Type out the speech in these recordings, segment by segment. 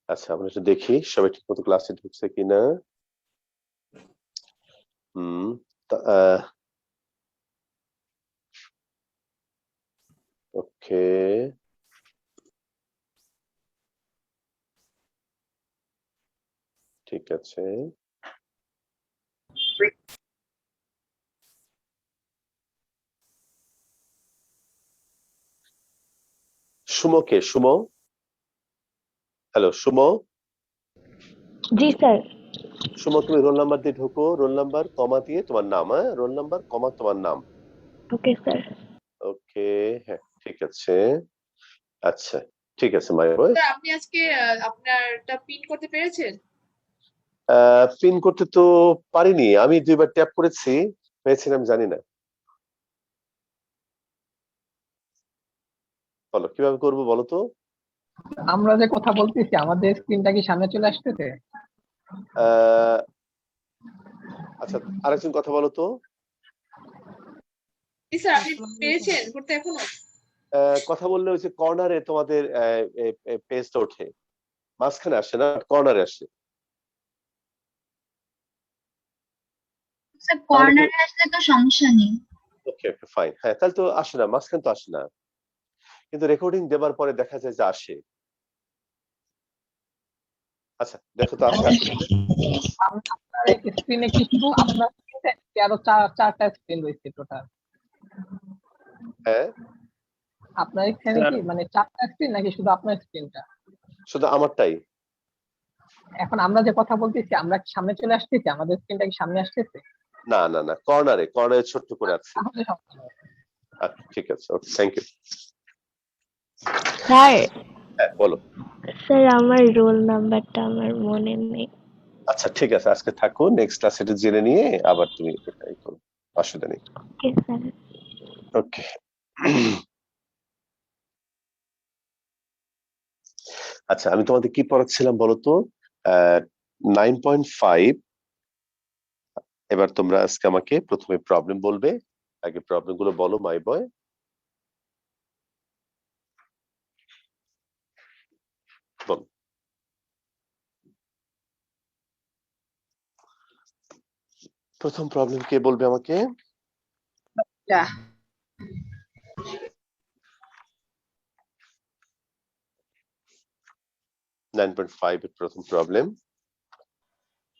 আচ্ছা, আমরা একটু দেখি সবাই ঠিক মতো ক্লাসে ঢুকছে কিনা। ওকে, ঠিক আছে। সুমকে, সুম, হ্যালো সুম। জি স্যার। সুম, তুমি রোল নাম্বার দিয়ে ঢোকো, রোল নাম্বার কমা দিয়ে তোমার নাম, হ্যাঁ, রোল নাম্বার কমা তোমার নাম। ওকে স্যার। ওকে, হ্যাঁ ঠিক আছে। আচ্ছা ঠিক আছে মাই বয়। স্যার আপনি আজকে আপনারটা পিন করতে পেরেছেন? পিন করতে তো পারিনি, আমি 2বার ট্যাপ করেছি, পেয়েছিলাম জানি না। বলো কিভাবে করবো বলো তো। আমরা যে কথা বলতেছি আমাদের স্ক্রিনটা কি সামনে চলে আসতেছে? আচ্ছা আরেকজন কথা বলো তো। জি স্যার, আপনি পেরেছেন করতে এখনো? কথা বললে ওই যে কর্নারে তোমাদের পেজটা ওঠে, মাঝখানে আসে না, কর্নারে আসে। স্যার কর্নারে আসলে তো সমস্যা নেই। ওকে ওকে ফাইন, হ্যাঁ তাহলে তো আসে না, মাঝখানে তো আসে না, কিন্তু রেকর্ডিং দেবার পরে দেখা যায় যে আসে। আচ্ছা দেখো তো আসে আসে। আপনার স্ক্রিনে কি শুধু আপনার স্ক্রিনে আরো চারটা স্ক্রিন রয়েছে টোটাল? হ্যাঁ আপনার এখানে কি মানে চারটা স্ক্রিন নাকি শুধু আপনার স্ক্রিনটা? শুধু আমারটাই। এখন আমরা যে কথা বলতেছি আমরা কি সামনে চলে আসতেছি? আমাদের স্ক্রিনটা কি সামনে আসতেছে? না না না, কর্নারে কর্নারে ছোট্ট করে আছে। তাহলে সমস্যা নেই। আচ্ছা ঠিক আছে, ওকে থ্যাংক ইউ। স্যার, হ্যাঁ বলো। স্যার আমার রোল নাম্বারটা আমার মনে নেই। আচ্ছা ঠিক আছে, আজকে থাকো, নেক্সট ক্লাসে এটা জেনে নিয়ে আবার তুমি এটাই করো, অসুবিধা নেই। Okay sir. ওকে। আচ্ছা আমি তোমাদের কি পড়াচ্ছিলাম বলতো? 9.5। এবার তোমরা আজকে আমাকে প্রথমে প্রবলেম বলবে, আগে প্রবলেম গুলো বলো মাই বয়। বল। প্রথম প্রবলেম কে বলবে আমাকে? 9.5 এর প্রথম প্রবলেম।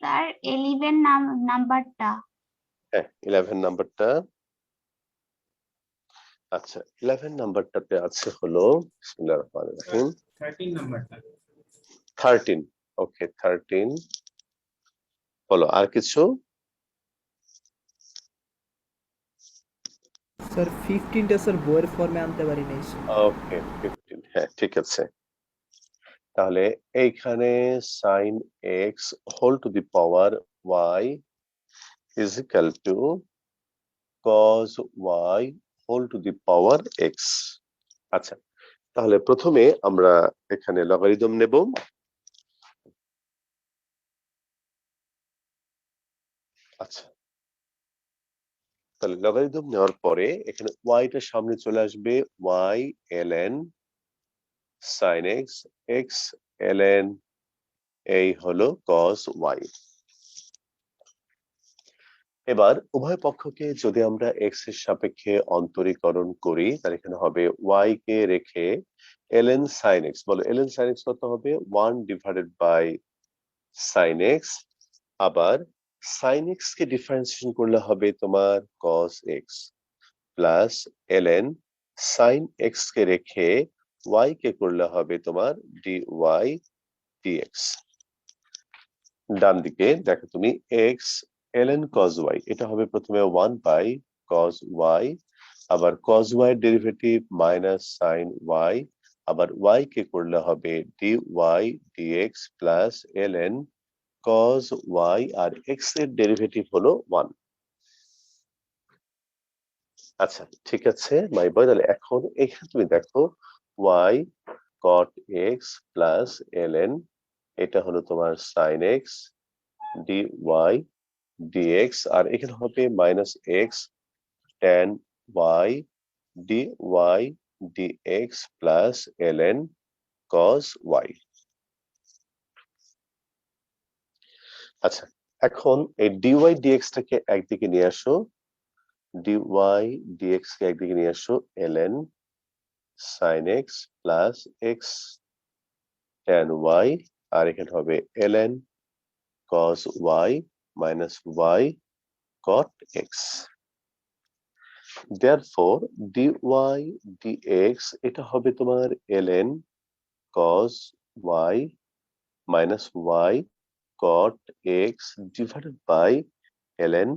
স্যার 11 নাম্বারটা। হ্যাঁ 11 নাম্বারটা। আচ্ছা 11 নাম্বারটাতে আছে হলো বিসমিল্লাহির রহমানির রহিম 13 নাম্বারটা। 13। ওকে 13 বলো আর কিছু। স্যার 15টা স্যার বইয়ের ফর্মে আনতে পারি নাই। ওকে 15, হ্যাঁ ঠিক আছে। তাহলে এইখানে sin x whole to the power y is equal to cos y whole to the power x। আচ্ছা তাহলে প্রথমে আমরা এখানে লগারিদম নেব। আচ্ছা তাহলে লগারিদম নেওয়ার পরে এখানে y টা সামনে চলে আসবে, y ln sin x, x ln এই হলো cos y। এবার উভয় পক্ষকে যদি আমরা x এর সাপেক্ষে অন্তরীকরণ করি তাহলে এখানে হবে y কে রেখে ln sin x, বলো ln sin x কত হবে? 1 ডিভাইডেড বাই sin x, আবার sin x কে ডিফারেন্সিয়েশন করলে হবে তোমার cos x plus ln sin x কে রেখে y কে করলে হবে তোমার dy dx। ডান দিকে দেখো তুমি x ln cos y, এটা হবে প্রথমে 1 বাই cos y, আবার cos y এর ডেরিভেটিভ মাইনাস sin y, আবার y কে করলে হবে dy dx plus ln cos y, আর x এর ডেরিভেটিভ হলো 1। আচ্ছা ঠিক আছে মাই বয়, তাহলে এখন এখানে তুমি দেখো y cot x plus ln, এটা হলো তোমার sin x dy dx, আর এখানে হবে minus x tan y dy dx plus ln cos y। আচ্ছা, এখন এই dy dx টাকে একদিকে নিয়ে আসো, dy dx কে একদিকে নিয়ে আসো, ln sin x plus x tan y, আর এখানে হবে ln cos y minus y cot x। Therefore dy dx এটা হবে তোমার ln cos y minus y cot x divided by ln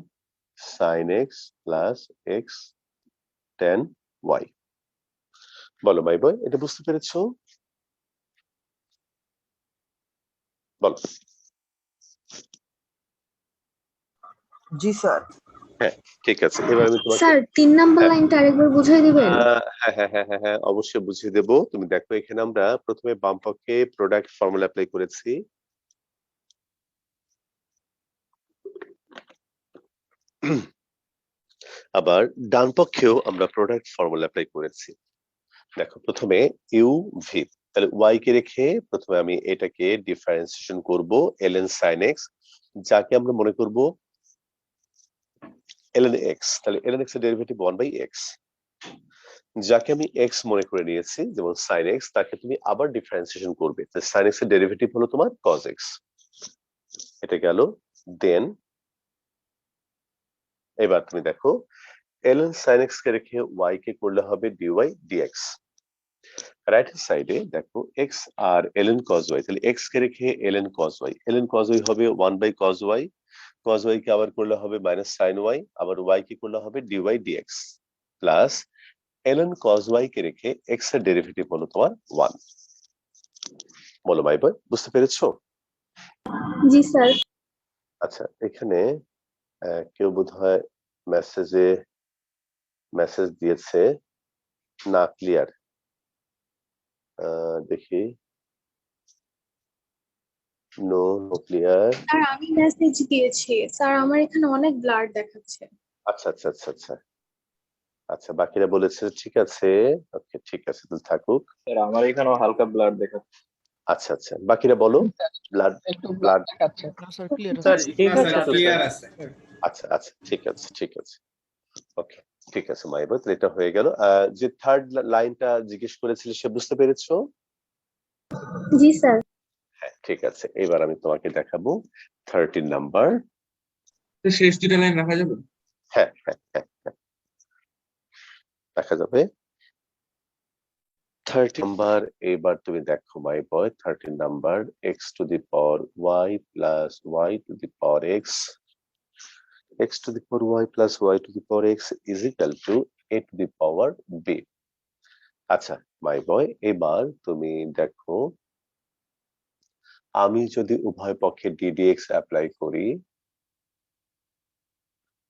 sin x plus x tan y। বলো মাই বয়, এটা বুঝতে পেরেছো? বলো। জি স্যার। হ্যাঁ, ঠিক আছে, এবার আমি তোমাকে স্যার 3 নাম্বার হ্যাঁ। লাইনটা আরেকবার বুঝিয়ে দিবেন? হ্যাঁ, অবশ্যই বুঝিয়ে দেব। তুমি দেখো এখানে আমরা প্রথমে বাম পক্ষে প্রোডাক্ট ফর্মুলা অ্যাপ্লাই করেছি। আবার ডান পক্ষেও আমরা প্রোডাক্ট ফর্মুলা অ্যাপ্লাই করেছি। দেখো প্রথমে ইউ ভি, তাহলে ওয়াই কে রেখে প্রথমে আমি এটাকে ডিফারেন্সিয়েশন করব ln sin x, যাকে আমরা মনে করব ln x, তাহলে ln x এর ডেরিভেটিভ 1/x, যাকে আমি x মনে করে নিয়েছি যেমন sin x, তাকে তুমি আবার ডিফারেন্সিয়েশন করবে, তাহলে sin x এর ডেরিভেটিভ হলো তোমার cos x। এটা গেল। দেন এবার তুমি দেখো ln sin x কে রেখে y কে করলে হবে dy dx। রাইট হ্যান্ড সাইডে দেখো x আর ln cos y, তাহলে x কে রেখে ln cos y, ln cos y হবে 1/cos y, cos y কে আবার করলে হবে মাইনাস sin y, আবার y কে করলে হবে dy dx plus ln cos y কে রেখে x এর ডেরিভেটিভ হলো তোমার 1। বলো ভাই বয়, বুঝতে পেরেছো? জি স্যার। আচ্ছা, এখানে কেউ বোধহয় মেসেজ দিয়েছে না ক্লিয়ার, দেখি। No clear. স্যার আমি মেসেজ দিয়েছি স্যার, আমার এখানে অনেক ব্লার দেখাচ্ছে। আচ্ছা, বাকিরা বলেছে ঠিক আছে। ওকে, ঠিক আছে, তো থাকুক। স্যার আমার এখানেও হালকা ব্লার দেখাচ্ছে। আচ্ছা, বাকিরা বলো। ব্লাড একটু ব্লার দেখাচ্ছে। না স্যার ক্লিয়ার স্যার আছে। ঠিক আছে তো ক্লিয়ার স্যার। আছে। আচ্ছা, ঠিক আছে। ওকে, ঠিক আছে মাইবা, তাহলে এটা হয়ে গেল। যে থার্ড লাইনটা জিজ্ঞেস করেছিলে সে বুঝতে পেরেছো? জি স্যার। হ্যাঁ, ঠিক আছে, এবার আমি তোমাকে দেখাবো 13 নাম্বার। তো শেষ দুটো লাইন রাখা যাবে? হ্যাঁ, দেখা যাবে। 13 নাম্বার, এবার তুমি দেখো মাই বয়, 13 number x to the power y plus y to the power x to the power y plus y to the power x is equal to a to the power b। আচ্ছা মাই বয়, এবার তুমি দেখো আমি যদি উভয় পক্ষে ddx অ্যাপ্লাই করি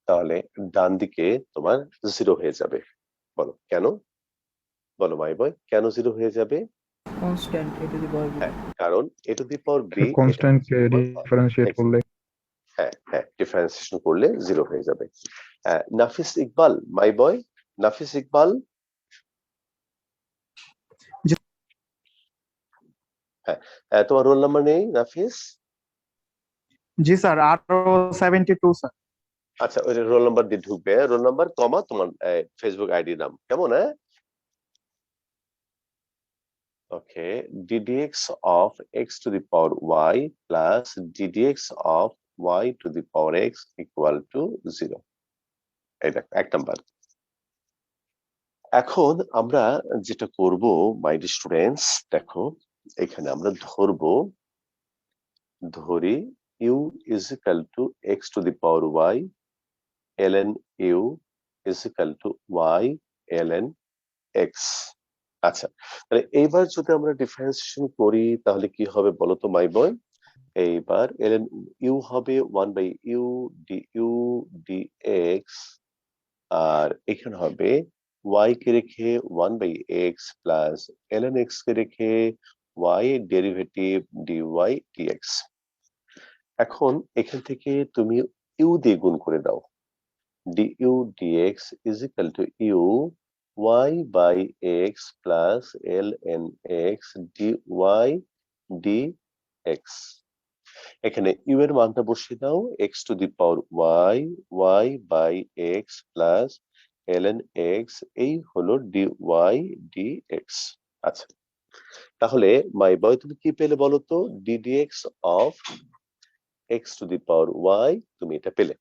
তাহলে ডান দিকে তোমার 0 হয়ে যাবে। বলো কেন? বলো মাই বয়, কেন 0 হয়ে যাবে? Constant a to the power b. কারণ a to the power b constant কে ডিফারেন্সিয়েট করলে ডিফারেন্সিয়েশন করলে 0 হয়ে যাবে। নাফিস ইকবাল, মাই বয়, নাফিস ইকবাল। তোমার রোল নাম্বার নেই নাফিস? জি স্যার, আরো 72 স্যার। আচ্ছা, ওই রোল নাম্বার দিয়ে ঢুকবে, রোল নাম্বার কমা তোমার ফেসবুক আইডি নাম, কেমন? ওকে, ddx of x to the power y plus ddx of y to the power x equal to 0। এই দেখো 1 নাম্বার। এখন আমরা যেটা করব মাই ডিয়ার স্টুডেন্টস, দেখো এখানে আমরা ধরি u is equal to x to the power y ln u is equal to y ln x। আচ্ছা, তাহলে এইবার যদি আমরা ডিফারেন্সিয়েশন করি তাহলে কি হবে বলো তো মাই বয়? এইবার ln u হবে 1/u du dx, আর এখানে হবে y কে রেখে 1/x প্লাস ln x কে রেখে y ডেরিভেটিভ dy dx। এখন এখান থেকে তুমি u দিয়ে গুণ করে দাও, du dx is equal to u y by x plus ln x dy dx। এখানে u এর মানটা বসিয়ে দাও x to the power y by x plus ln x, এই হলো dy dx। আচ্ছা, তাহলে মাই বয় তুমি কি পেলে বলো তো? ddx of x to the power y, তুমি এটা পেলে।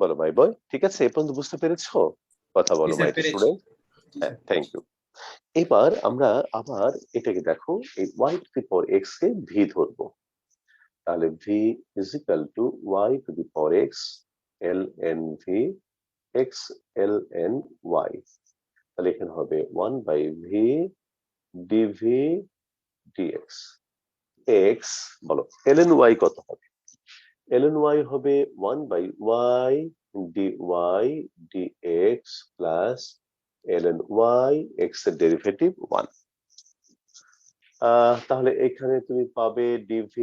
বলো মাই বয়, ঠিক আছে? এই পর্যন্ত বুঝতে পেরেছো? কথা বলো মাই স্টুডেন্ট। হ্যাঁ, থ্যাংক ইউ। এবার আমরা আবার এটাকে দেখো, এই y to the power x K v ধরবো। তাহলে v is equal two y to the power x ln v x ln y। তাহলে এখানে হবে 1 by v dv dx। x বলো ln y কত হবে? ln y হবে 1 by y dy dx plus ln y x এর derivative 1। তাহলে এখানে তুমি পাবে dv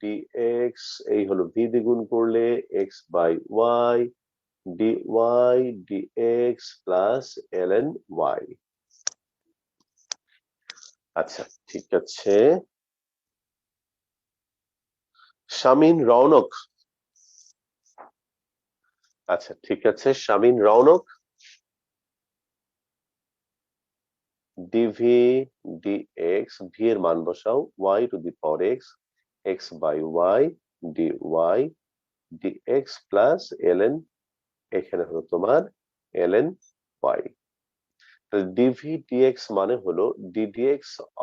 dx, এই হলো v দ্বিগুণ করলে x by y dy dx plus ln y। আচ্ছা, ঠিক আছে। শামিন রৌনক, আচ্ছা ঠিক আছে, Shamin Rounak, dv dx, v এর মান বসাও y to the power x x by y dy dx plus ln, এখানে হলো তোমার ln y। তাহলে dv dx মানে হলো ddx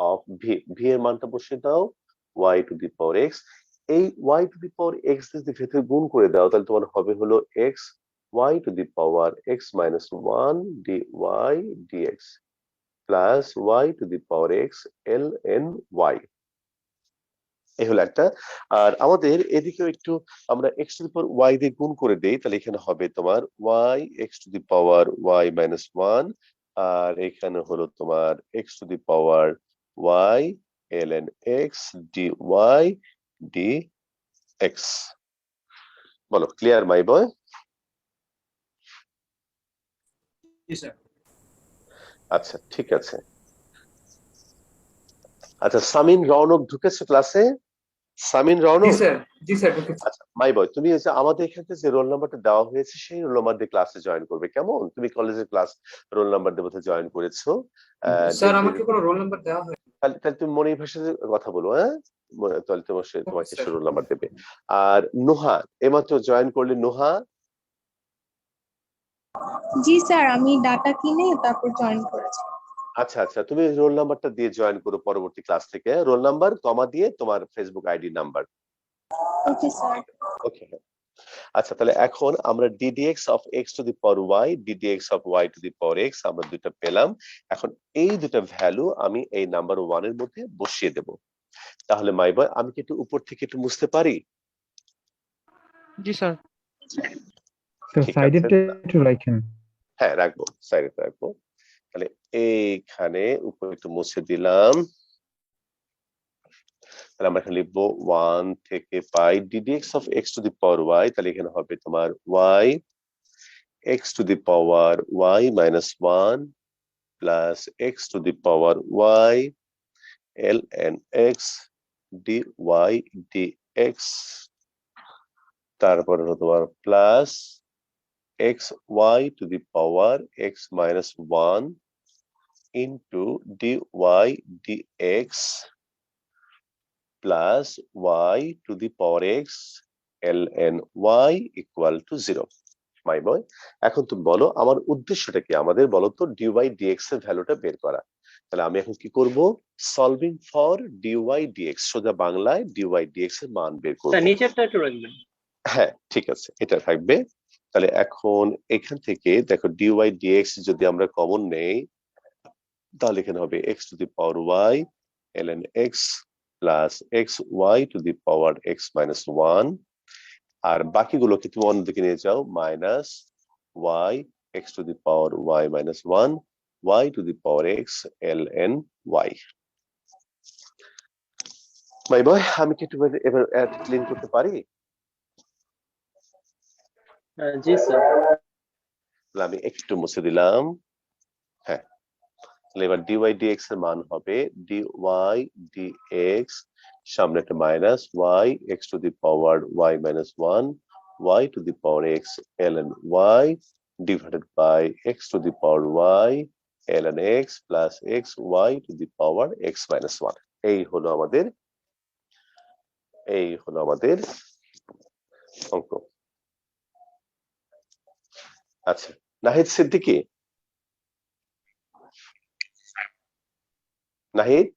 অফ v, v এর মানটা বসিয়ে দাও y to the power x, এই y to the power x যদি ভেতরে গুণ করে দাও তাহলে তোমার হবে হলো x y to the power x minus 1 dy dx plus y to the power x ln y। এই হলো একটা। আর আমাদের এদিকেও একটু আমরা x to the power y দিয়ে গুণ করে দেই, তাহলে এখানে হবে তোমার y x to the power y minus 1, আর এখানে হলো তোমার x to the power y ln x dy dx। বলো ক্লিয়ার মাই বয়? আচ্ছা ঠিক আছে। আচ্ছা, সামিন রৌনক ঢুকেছো ক্লাসে? সামিন রৌনক, জি স্যার আচ্ছা মাই বয়, তুমি হচ্ছে আমাদের এখানে যে রোল নাম্বারটা দেওয়া হয়েছে সেই রোল নাম্বার দিয়ে ক্লাসে জয়েন করবে, কেমন? তুমি কলেজের ক্লাস রোল নাম্বার দিয়ে বোধহয় জয়েন করেছো। স্যার আমাকে কোনো রোল নাম্বার দেওয়া হয়? তাহলে তুমি মনির ভাষাতে কথা বলো, হ্যাঁ? তাহলে তোমাকে স্যার। রোল নাম্বার দেবে। আর নোহা এমাত্র জয়েন করলে, নোহা জি স্যার, আমি ডাটা কিনে তারপর জয়েন করেছি। আচ্ছা আচ্ছা, তুমি রোল নাম্বারটা দিয়ে জয়েন করো পরবর্তী ক্লাস থেকে, রোল নাম্বার কমা দিয়ে তোমার Facebook ID number. Okay sir. Okay, আচ্ছা তাহলে এখন আমরা ddx of x to the power y ddx of y to the power x আমরা দুটো পেলাম। এখন এই দুটো ভ্যালু আমি এই নাম্বার 1 এর মধ্যে বসিয়ে দেব। তাহলে মাই বয়, আমি কি একটু উপর থেকে একটু মুছতে পারি? জি স্যার। ঠিক সাইডে আছে, একটু রাখেন। হ্যাঁ রাখবো, সাইডে রাখবো। তাহলে এইখানে উপরে একটু মুছে দিলাম। তাহলে আমরা এখানে লিখবো 1 থেকে পাই ddx of x to the power y, তাহলে এখানে হবে তোমার y x to the power y minus 1 plus x to the power y ln x dy dx, তারপরে হলো তোমার plus x y to the power x minus 1 into dy dx plus y to the power x ln y equal to 0। মাই বয়, এখন তুমি বলো আমার উদ্দেশ্যটা কি? আমাদের বলো তো dy dx এর ভ্যালুটা বের করা। তাহলে আমি এখন কি করব? সলভিং ফর dy dx, সোজা বাংলায় dy dx এর মান বের করব। নিচেরটা একটু রাখবেন। হ্যাঁ ঠিক আছে, এটা থাকবে। তাহলে এখন এখান থেকে দেখো dy dx যদি আমরা কমন নেই তাহলে এখানে হবে x to the power y ln x plus x y to the power x minus 1, আর বাকিগুলোকে তুমি অন্যদিকে নিয়ে যাও, minus y x to the power y minus 1 y to the power x ln y। মাই বয়, আমি কি একটু এবার ক্লিন করতে পারি? জি স্যার। তাহলে আমি একটু মুছে দিলাম। হ্যাঁ, তাহলে এবার dy dx এর মান হবে dy dx, সামনে একটা minus, y x to the power y minus 1 y to the power x ln y divided by x to the power y ln x plus x y to the power x minus 1। এই হলো আমাদের অঙ্ক। আচ্ছা, নাহিদ সিদ্দিকী, নাহিদ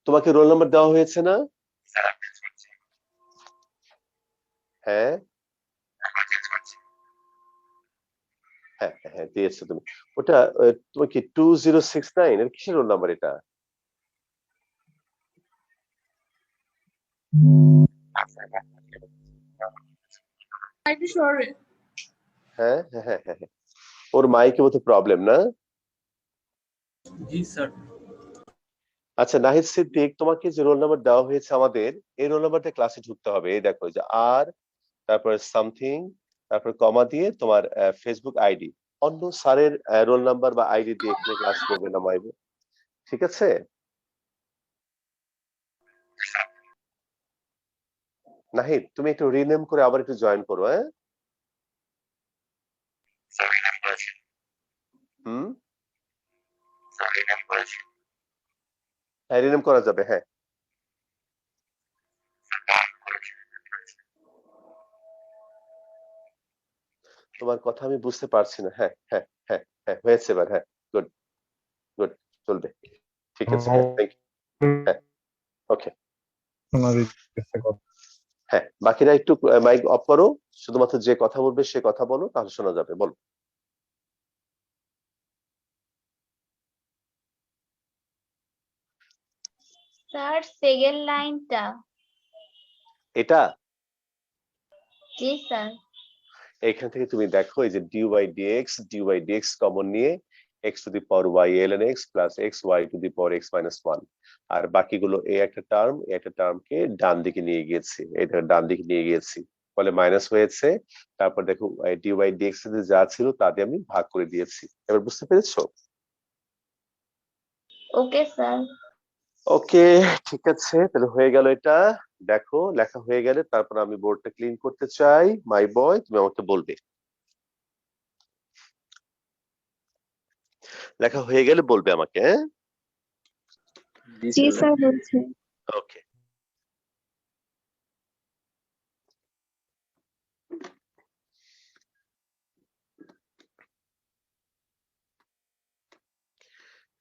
তোমাকে roll number দেওয়া হয়েছে না? হ্যাঁ হ্যাঁ হ্যাঁ দিয়েছো তুমি। ওটা তোমার কি 2069 এর কিসের রোল নাম্বার এটা? হ্যাঁ হ্যাঁ হ্যাঁ হ্যাঁ, ওর মাইকে মতো প্রবলেম না? জি স্যার। আচ্ছা নাহিদ সিদ্দিক, তোমাকে যে রোল নাম্বার দেওয়া হয়েছে আমাদের, এই রোল নাম্বারটা ক্লাসে ঢুকতে হবে। এই দেখো যে আর তারপরে সামথিং, তারপর কমা দিয়ে তোমার ফেসবুক আইডি, অন্য স্যারের রোল নাম্বার বা আইডি দিয়ে এখানে ক্লাস করবে না মাইবে, ঠিক আছে? নাহিদ তুমি একটু রিনেম করে আবার একটু জয়েন করো। হ্যাঁ হুম, হ্যাঁ রিনেম করা যাবে। হ্যাঁ তোমার কথা আমি বুঝতে পারছি না। হ্যাঁ হ্যাঁ হ্যাঁ হ্যাঁ হয়েছে এবার। হ্যাঁ গুড গুড, চলবে, ঠিক আছে। হ্যাঁ থ্যাংক ইউ। হ্যাঁ ওকে। হ্যাঁ বাকিরা একটু মাইক অফ করো, শুধুমাত্র যে কথা বলবে সে কথা বলো, তাহলে শোনা যাবে। বলো। স্যার সেকেন্ড লাইনটা। এটা জি স্যার। এখান থেকে তুমি দেখো এই যে dy dx কমন নিয়ে x to the power y ln x plus x y to the power x minus 1, আর বাকিগুলো এই একটা টার্মকে ডান দিকে নিয়ে গিয়েছি, এটা ডান দিকে নিয়ে গিয়েছি, ফলে মাইনাস হয়েছে। তারপর দেখো dy dx এর যা ছিল তা দিয়ে আমি ভাগ করে দিয়েছি। এবার বুঝতে পেরেছো? ওকে স্যার। ওকে ঠিক আছে, তাহলে হয়ে গেল এটা। দেখো লেখা হয়ে গেলে তারপর আমি বোর্ডটা ক্লিন করতে চাই। মাই বয়, তুমি আমাকে বলবে। লেখা হয়ে গেলে বলবে আমাকে। হ্যাঁ জি স্যার বলছি। ওকে।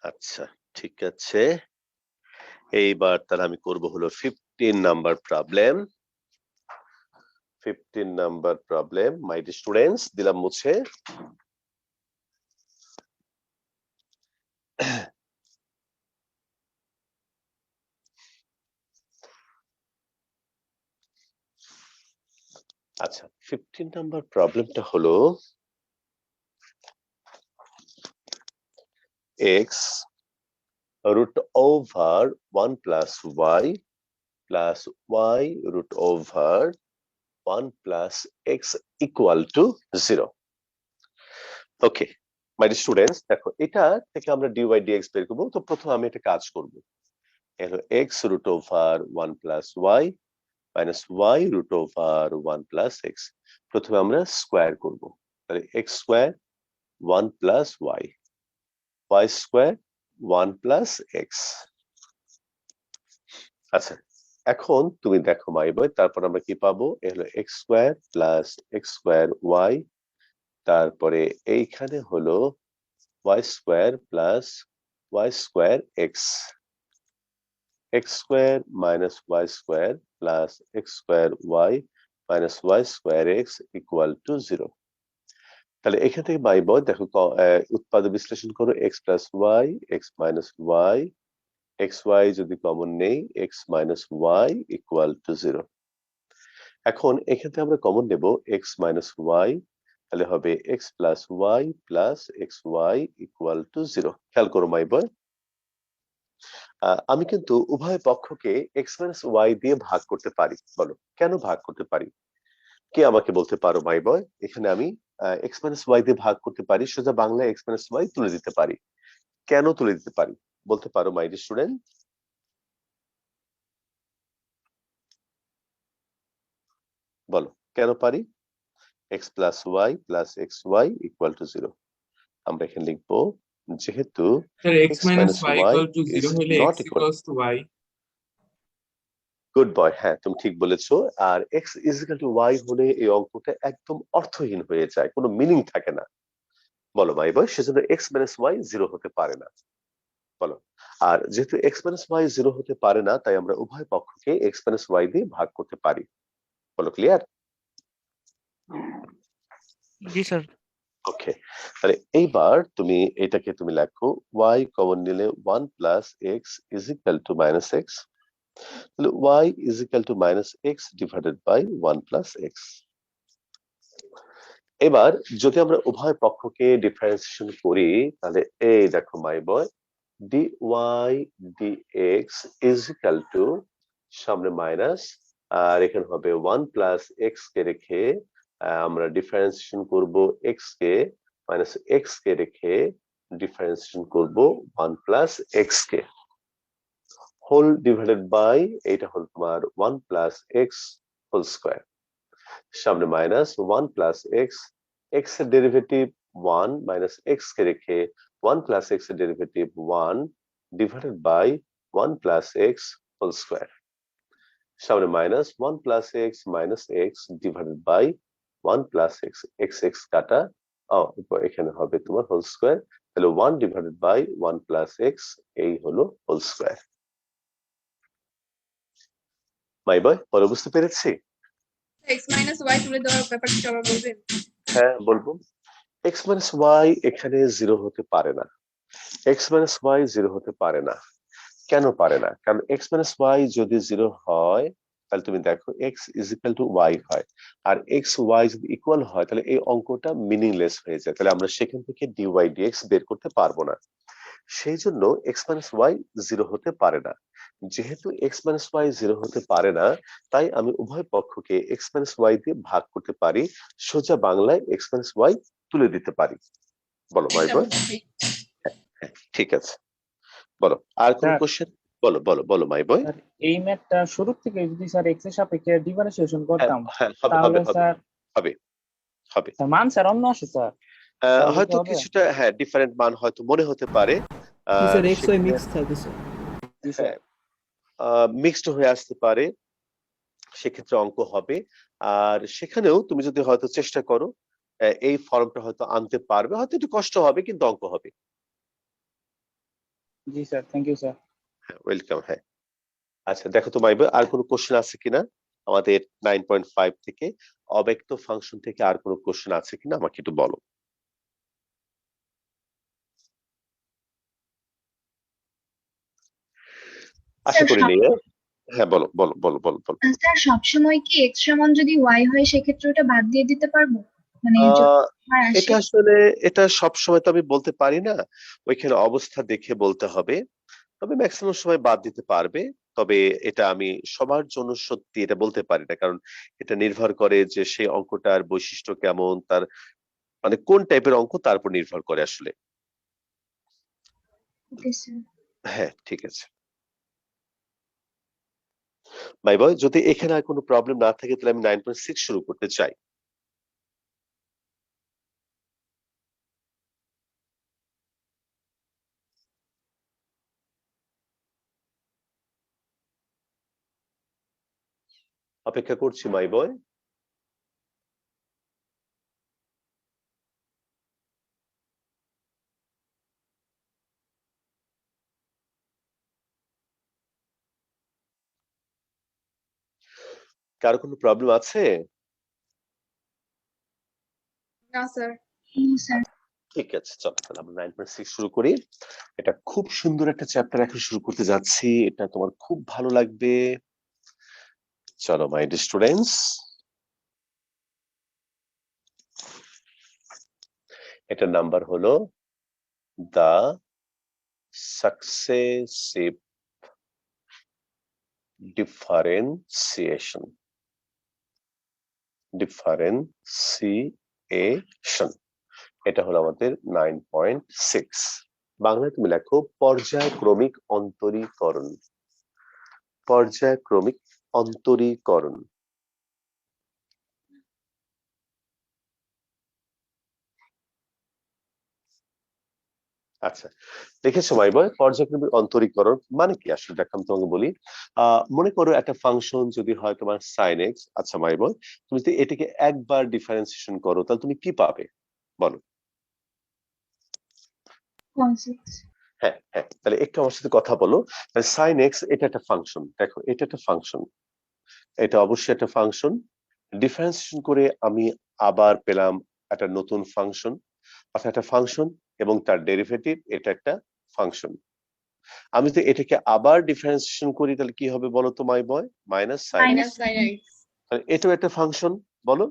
আচ্ছা ঠিক আছে, এইবার তাহলে আমি করব হলো 15 number problem. 15 number problem my students, দিলাম মুছে। আচ্ছা 15 নাম্বার প্রবলেমটা হলো x root over 1 plus y plus y root over 1 plus x equal to 0. Okay my students, দেখো এটা থেকে আমরা dy dx বের করবো। তো প্রথমে আমি একটা কাজ করব, x root over 1 plus y minus y root over 1 plus x, প্রথমে আমরা স্কোয়ার করব। তাহলে x square 1 plus y, y square 1 plus x। আচ্ছা এখন তুমি দেখো মাই বয়, তারপর আমরা কি পাবো? এ হলো x square plus x square y, তারপরে এইখানে হলো y square plus y square x, x square minus y square plus x square y minus y square x equal to 0। তাহলে এখান থেকে বাই বয় দেখো উৎপাদক বিশ্লেষণ করো, x plus y x minus y, x y যদি কমন নেই x minus y equal to 0। এখন এখান থেকে আমরা কমন নেব x মাইনাস y, তাহলে হবে x plus y plus x y equal to 0। খেয়াল করো মাই বয়, আমি কিন্তু উভয় পক্ষকে x মাইনাস ওয়াই দিয়ে ভাগ করতে পারি। বলো কেন ভাগ করতে পারি? কে আমাকে বলতে পারো মাই বয়, এখানে আমি এক্স মাইনাস ওয়াই দিয়ে ভাগ করতে পারি, সোজা বাংলায় এক্স মাইনাস ওয়াই তুলে দিতে পারি। কেন তুলে দিতে পারি বলতে পারো মাই ডিয়ার স্টুডেন্ট? বলো কেন পারি? X plus y plus x y equal to 0। আমরা এখানে লিখবো যেহেতু Sir, x x minus minus y y equal to is 0 হলে not x equal. equals to y. Good boy, হ্যাঁ তুমি ঠিক বলেছো। আর x is equal to y হলে এই অঙ্কটা একদম অর্থহীন হয়ে যায়, কোনো মিনিং থাকে না। বলো মাই বয়, সেজন্য এক্স মাইনাস ওয়াই 0 হতে পারে না। বলো। আর যেহেতু এক্স মাইনাস ওয়াই 0 হতে পারে না, তাই আমরা উভয় পক্ষকে এক্স মাইনাস ওয়াই দিয়ে ভাগ করতে পারি। বলো ক্লিয়ার? জি স্যার। ওকে, তাহলে এইবার তুমি এটাকে তুমি লেখো y কমন নিলে 1 plus x is equal to minus x, তাহলে y is equal to minus x divided by 1 plus x. এবার যদি আমরা উভয় পক্ষকে ডিফারেন্সিয়েশন করি, তাহলে এই দেখো মাই বয় dy dx is equal two সামনে মাইনাস, আর এখানে হবে 1 প্লাস এক্স কে রেখে আমরা ডিফারেন্সিয়েশন করব এক্স কে, মাইনাস এক্স কে রেখে ডিফারেন্সিয়েশন করব 1 প্লাস এক্স কে, হোল ডিভাইডেড বাই এটা হল তোমার 1 প্লাস এক্স হোল স্কয়ার, সামনে মাইনাস 1 প্লাস এক্স, এক্স এর ডেরিভেটিভ 1 মাইনাস এক্স কে রেখে 1 প্লাস এক্স এর derivative 1 divided by 1 plus x whole square, সামনে minus 1 plus x minus x divided by 1 plus x, x x কাটা, এখানে হবে তোমার হোল স্কয়ার, তাহলে 1 ডিভাইডেড বাই 1 প্লাস এক্স, এই হলো হোল স্কয়ার। মাই বয় পরে বুঝতে পেরেছি? এক্স মাইনাস ওয়াই তুলে দেওয়ার ব্যাপারটা আবার বলবেন? হ্যাঁ বলবো। এক্স মাইনাস ওয়াই এখানে 0 হতে পারে না, এক্স মাইনাস ওয়াই 0 হতে পারে না। কেন পারে না? কারণ এক্স মাইনাস ওয়াই যদি 0 হয়, তাহলে তুমি দেখো x is equal to y হয়, আর এক্স ওয়াই যদি ইকুয়াল হয় তাহলে এই অঙ্কটা মিনিংলেস হয়ে যায়, তাহলে আমরা সেখান থেকে ডিওয়াই ডিএক্স বের করতে পারবো না। সেই জন্য এক্স মাইনাস ওয়াই 0 হতে পারে না। যেহেতু এক্স মাইনাস ওয়াই 0 হতে পারে না, তাই আমি উভয় পক্ষকে এক্স মাইনাস ওয়াই দিয়ে ভাগ করতে পারি, সোজা বাংলায় এক্স মাইনাস ওয়াই তুলে দিতে পারি। বলো মাই বয়। ঠিক আছে, বলো আর কোন কোশ্চেন? বলো বলো বলো মাই বয়। এই ম্যাথটা শুরু থেকে যদি স্যার এক্স এর সাপেক্ষে ডিফারেন্সিয়েশন করতাম হ্যাঁ হবে তাহলে হবে হবে স্যার হবে হবে স্যার মান স্যার অন্য আসে স্যার, তাহলে হয়তো কি হবে? কিছুটা হ্যাঁ ডিফারেন্ট মান হয়তো মনে হতে পারে, স্যার x y সেখানে মিক্স থাকে স্যার। জি স্যার। হ্যাঁ মিক্সড হয়ে আসতে পারে, সেক্ষেত্রে অঙ্ক হবে। আর সেখানেও তুমি যদি হয়তো চেষ্টা করো এই ফর্মটা হয়তো আনতে পারবে, হয়তো একটু কষ্ট হবে কিন্তু অঙ্ক হবে। জি স্যার, থ্যাংক ইউ স্যার। হ্যাঁ ওয়েলকাম। হ্যাঁ আচ্ছা দেখো তো মাইবা আর কোনো কোশ্চেন আছে কিনা আমাদের 9.5 থেকে, অব্যক্ত ফাংশন থেকে আর কোনো কোশ্চেন আছে কিনা আমাকে একটু বলো। আশা করি নেই। হ্যাঁ বলো বলো বলো বলো বলো। স্যার সবসময় কি এক্স সমান যদি ওয়াই হয় সেক্ষেত্রে ওটা বাদ দিয়ে দিতে পারবো? মানে এটা আসলে এটা সব সময় তো আমি বলতে পারি না, ওইখানে অবস্থা দেখে বলতে হবে, তবে ম্যাক্সিমাম সময় বাদ দিতে পারবে। তবে এটা আমি সবার জন্য সত্যি এটা বলতে পারি না, কারণ এটা নির্ভর করে যে সেই অঙ্কটার বৈশিষ্ট্য কেমন, তার মানে কোন টাইপের অঙ্ক তার উপর নির্ভর করে আসলে। হ্যাঁ ঠিক আছে বাই বয়, যদি এখানে আর কোনো প্রবলেম না থাকে তাহলে আমি 9.6 শুরু করতে চাই। অপেক্ষা করছি মাই বয়। কারো কোনো প্রবলেম আছে? না স্যার। ঠিক আছে চলো তাহলে আমরা 9.6 শুরু করি। এটা খুব সুন্দর একটা চ্যাপ্টার এখন শুরু করতে যাচ্ছি, এটা তোমার খুব ভালো লাগবে। চলো মাই ডিয়ার স্টুডেন্টস, এটার নাম্বার হলো দা সাকসেসিভ ডিফারেন্সিয়েশন। ডিফারেন্সিয়েশন। এটা হলো আমাদের 9.6। বাংলায় তুমি লেখো পর্যায়ক্রমিক অন্তরীকরণ। পর্যায়ক্রমিক অন্তরীকরণ। আচ্ছা, দেখেছো মাই বয়, পর্যায়ক্রমিক অন্তরীকরণ মানে কি আসলে দেখো আমি তোমাকে বলি। মনে করো একটা ফাংশন যদি হয় তোমার sin x। আচ্ছা মাই বয়, তুমি যদি এটাকে একবার ডিফারেন্সিয়েশন করো তাহলে তুমি কি পাবে বলো? হ্যাঁ হ্যাঁ, তাহলে একটু আমার সাথে কথা বলো। sin x এটা একটা ফাংশন, দেখো এটা একটা ফাংশন, এটা অবশ্যই একটা ফাংশন। ডিফারেন্সিয়েশন করে আমি আবার পেলাম একটা নতুন ফাংশন, অর্থাৎ একটা ফাংশন এবং তার ডেরিভেটিভ, এটা একটা ফাংশন। আমি যদি এটাকে আবার ডিফারেন্সিয়েশন করি তাহলে কি হবে বলো তো my boy? Minus sine x. তাহলে এটাও একটা ফাংশন, বলো।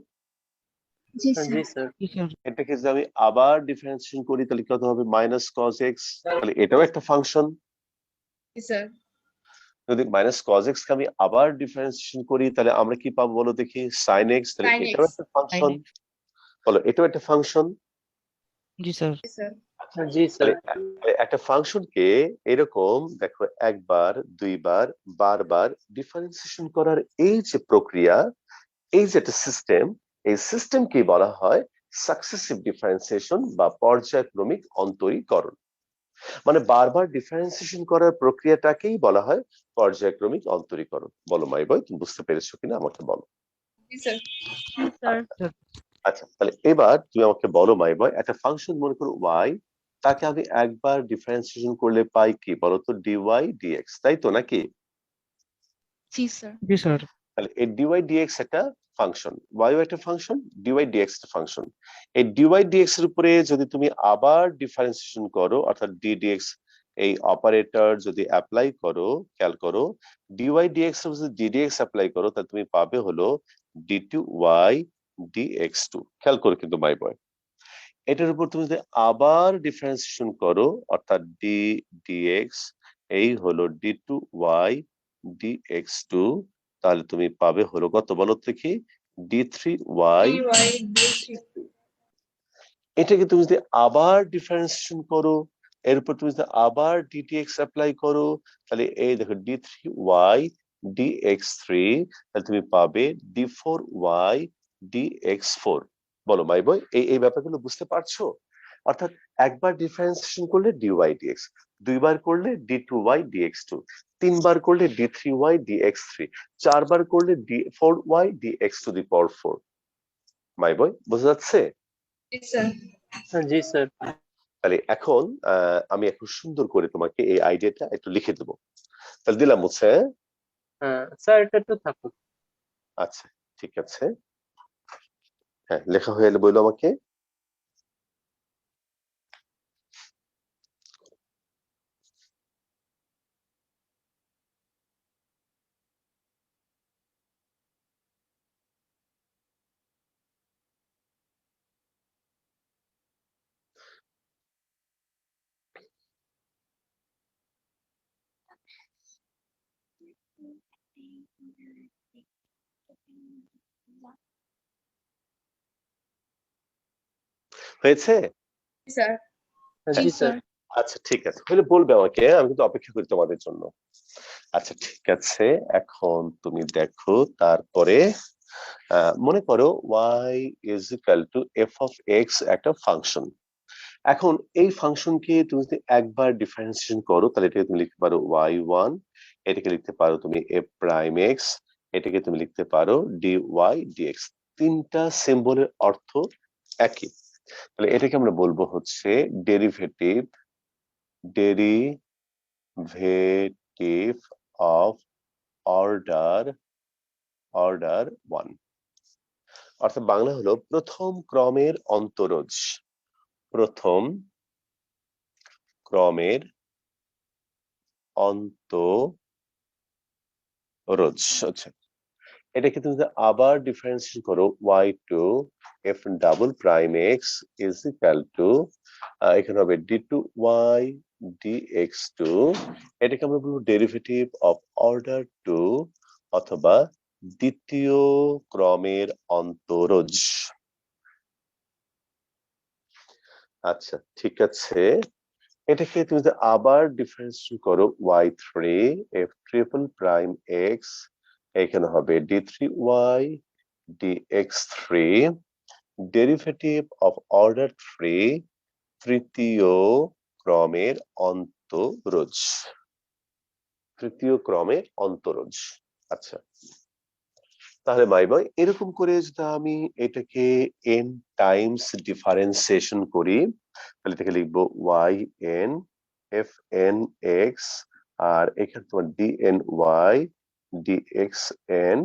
জি জি স্যার। স্যার। এটাকে যদি আমি আবার ডিফারেন্সিয়েশন করি তাহলে কত হবে? Minus cos x. তাহলে এটাও একটা ফাংশন। যদি মাইনাস কজ এক্স কে আমি আবার ডিফারেন্সিয়েশন করি তাহলে আমরা কি পাবো বলো দেখি? Sine x. তাহলে এটাও একটা ফাংশন, বলো এটাও একটা ফাংশন। জি স্যার। জি স্যার। তাহলে একটা ফাংশনকে এরকম দেখো একবার, দুইবার, বারবার ডিফারেন্সিয়েশন করার এই যে প্রক্রিয়া, এই যে একটা সিস্টেম, এই সিস্টেমকে বলা হয় সাকসেসিভ ডিফারেন্সিয়েশন বা পর্যায়ক্রমিক অন্তরীকরণ। মানে বারবার ডিফারেন্সিয়েশন করার প্রক্রিয়াটাকেই বলা হয় পর্যায়ক্রমিক অন্তরীকরণ। বলো মাই বয়, তুমি বুঝতে পেরেছো কিনা আমাকে বলো। আচ্ছা, তাহলে এবার তুমি আমাকে বলো মাই বয়, একটা ফাংশন মনে করো y, তাকে আমি একবার ডিফারেন্সিয়েশন করলে পাই কি বলতো? dy dx, তাই তো নাকি? জি স্যার। জি স্যার। তাহলে এই dy dx একটা ফাংশন, y ও একটা ফাংশন, dy dx একটা ফাংশন। এই dy dx এর উপরে যদি তুমি আবার ডিফারেন্সিয়েশন করো, অর্থাৎ d dx এই অপারেটর যদি অ্যাপ্লাই করো, খেয়াল করো, dy dx এর যদি d dx অ্যাপ্লাই করো তাহলে তুমি পাবে হলো d2y dx2। খেয়াল করো কিন্তু মাই বয়, এটার উপর তুমি যদি আবার ডিফারেন্সিয়েশন করো, অর্থাৎ d dx এই হলো d2y dx2, তাহলে তুমি পাবে হলো কত বলো দেখি? d3y। এটাকে তুমি যদি আবার ডিফারেন্সিয়েশন করো, এর উপর তুমি যদি আবার dtx অ্যাপ্লাই করো, তাহলে এই দেখো d3y dx3, তাহলে তুমি পাবে d4y dx4। বলো মাই বয়, এই ব্যাপারগুলো বুঝতে পারছো? অর্থাৎ একবার ডিফারেন্সিয়েশন করলে dy dx, দুইবার করলে d2y dx2, তিনবার করলে d3y dx3, চারবার করলে d4y dx4। মাই বয়, বোঝা যাচ্ছে? জি স্যার। তাহলে এখন আমি একটু সুন্দর করে তোমাকে এই আইডিয়াটা একটু লিখে দেবো। তাহলে দিলাম হচ্ছে, হ্যাঁ স্যার, এটা একটু থাকুক। আচ্ছা ঠিক আছে, হ্যাঁ লেখা হয়ে গেলে বললো আমাকে। হয়েছে? জি স্যার। আচ্ছা ঠিক আছে, হলে বলবে আমাকে, আমি কিন্তু অপেক্ষা করি তোমাদের জন্য। আচ্ছা ঠিক আছে, এখন তুমি দেখো তারপরে মনে করো y is equal to f of x একটা ফাংশন। এখন এই ফাংশনকে তুমি যদি একবার ডিফারেন্সিয়েশন করো তাহলে এটাকে তুমি লিখতে পারো y1, এটাকে লিখতে পারো তুমি f প্রাইম x, এটাকে তুমি লিখতে পারো dy dx। তিনটা সিম্বলের অর্থ একই। তাহলে এটাকে আমরা বলবো হচ্ছে ডেরিভেটিভ অফ অর্ডার 1। অর্থাৎ বাংলা হলো প্রথম ক্রমের অন্তরজ। প্রথম ক্রমের অন্তরজ। আচ্ছা, এটাকে তুমি আবার ডিফারেন্সিয়েশন করো, y2 f double prime x is equal two, এখানে হবে d2y dx2। এটাকে আমরা বলবো ডেরিভেটিভ অফ অর্ডার 2 অথবা দ্বিতীয় ক্রমের অন্তরজ। আচ্ছা ঠিক আছে, এটাকে তুমি যদি আবার ডিফারেন্সিয়েশন করো y3 f triple prime x, এখানে হবে d3y dx3 derivative of order 3 তৃতীয় ক্রমের অন্তরজ। তৃতীয় ক্রমের অন্তরজ। আচ্ছা তাহলে মাই বয় এরকম করে যদি আমি এটাকে n টাইমস ডিফারেন্সিয়েশন করি, তাহলে এটাকে লিখবো yn fn x আর এখানে তোমার dny dxn,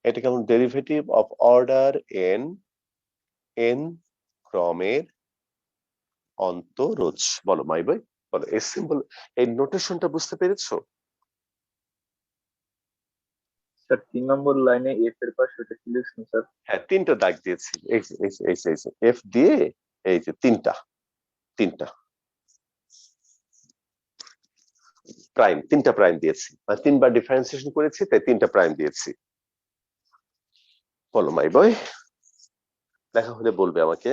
এটা কেমন derivative of order n, n ক্রমের অন্তরজ। বলো মাই বয়, বলো এই সিম্পল এই নোটেশনটা বুঝতে পেরেছো? স্যার 3 নম্বর লাইনে এফ এর পাশে ওটা কি লিখছেন স্যার? হ্যাঁ তিনটা দাগ দিয়েছি, এই যে এফ দিয়ে এই যে তিনটা প্রাইম, তিনটা প্রাইম দিয়েছি, মানে তিনবার ডিফারেন্সিয়েশন করেছি তাই তিনটা প্রাইম দিয়েছি। বলো মাই বয়, দেখা হলে বলবে আমাকে।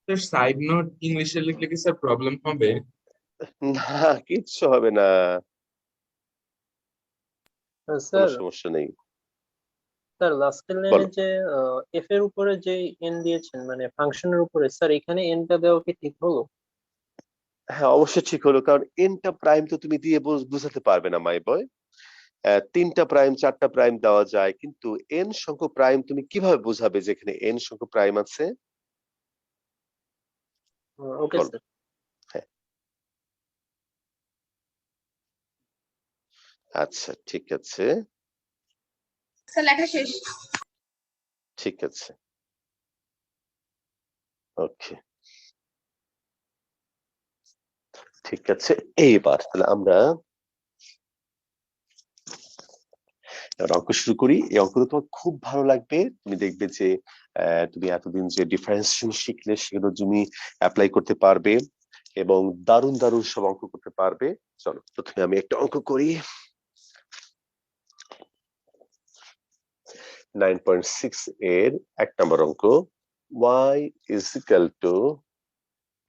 স্যার সাইড নোট ইংলিশে লিখলে কি স্যার প্রবলেম হবে? না কিচ্ছু হবে না, কোনো স্যার সমস্যা নেই। স্যার লাস্টের বলো। লাইনে যে এফ এর উপরে যে এন দিয়েছেন মানে ফাংশনের উপরে, স্যার এখানে এনটা দেওয়া কি ঠিক হলো? হ্যাঁ অবশ্যই ঠিক হলো, কারণ এনটা প্রাইম তো তুমি দিয়ে বুঝাতে পারবে না মাই বয়। তিনটা প্রাইম চারটা প্রাইম দেওয়া যায়, কিন্তু এন সংখ্যক প্রাইম তুমি কিভাবে বুঝাবে যেখানে এন সংখ্যক প্রাইম আছে? ওকে বলো। স্যার। হ্যাঁ আচ্ছা ঠিক আছে, স্যার লেখা শেষ। ঠিক আছে ওকে ঠিক আছে। এইবার তাহলে আমরা অঙ্ক শুরু করি। এই অঙ্কটা তোমার খুব ভালো লাগবে, তুমি দেখবে যে তুমি এতদিন যে ডিফারেন্সিয়েশন শিখলে সেগুলো তুমি অ্যাপ্লাই করতে পারবে এবং দারুণ দারুণ সব অঙ্ক করতে পারবে। চলো প্রথমে আমি একটা অঙ্ক করি। 9.6 এর 1 নম্বর অঙ্ক, y is equal to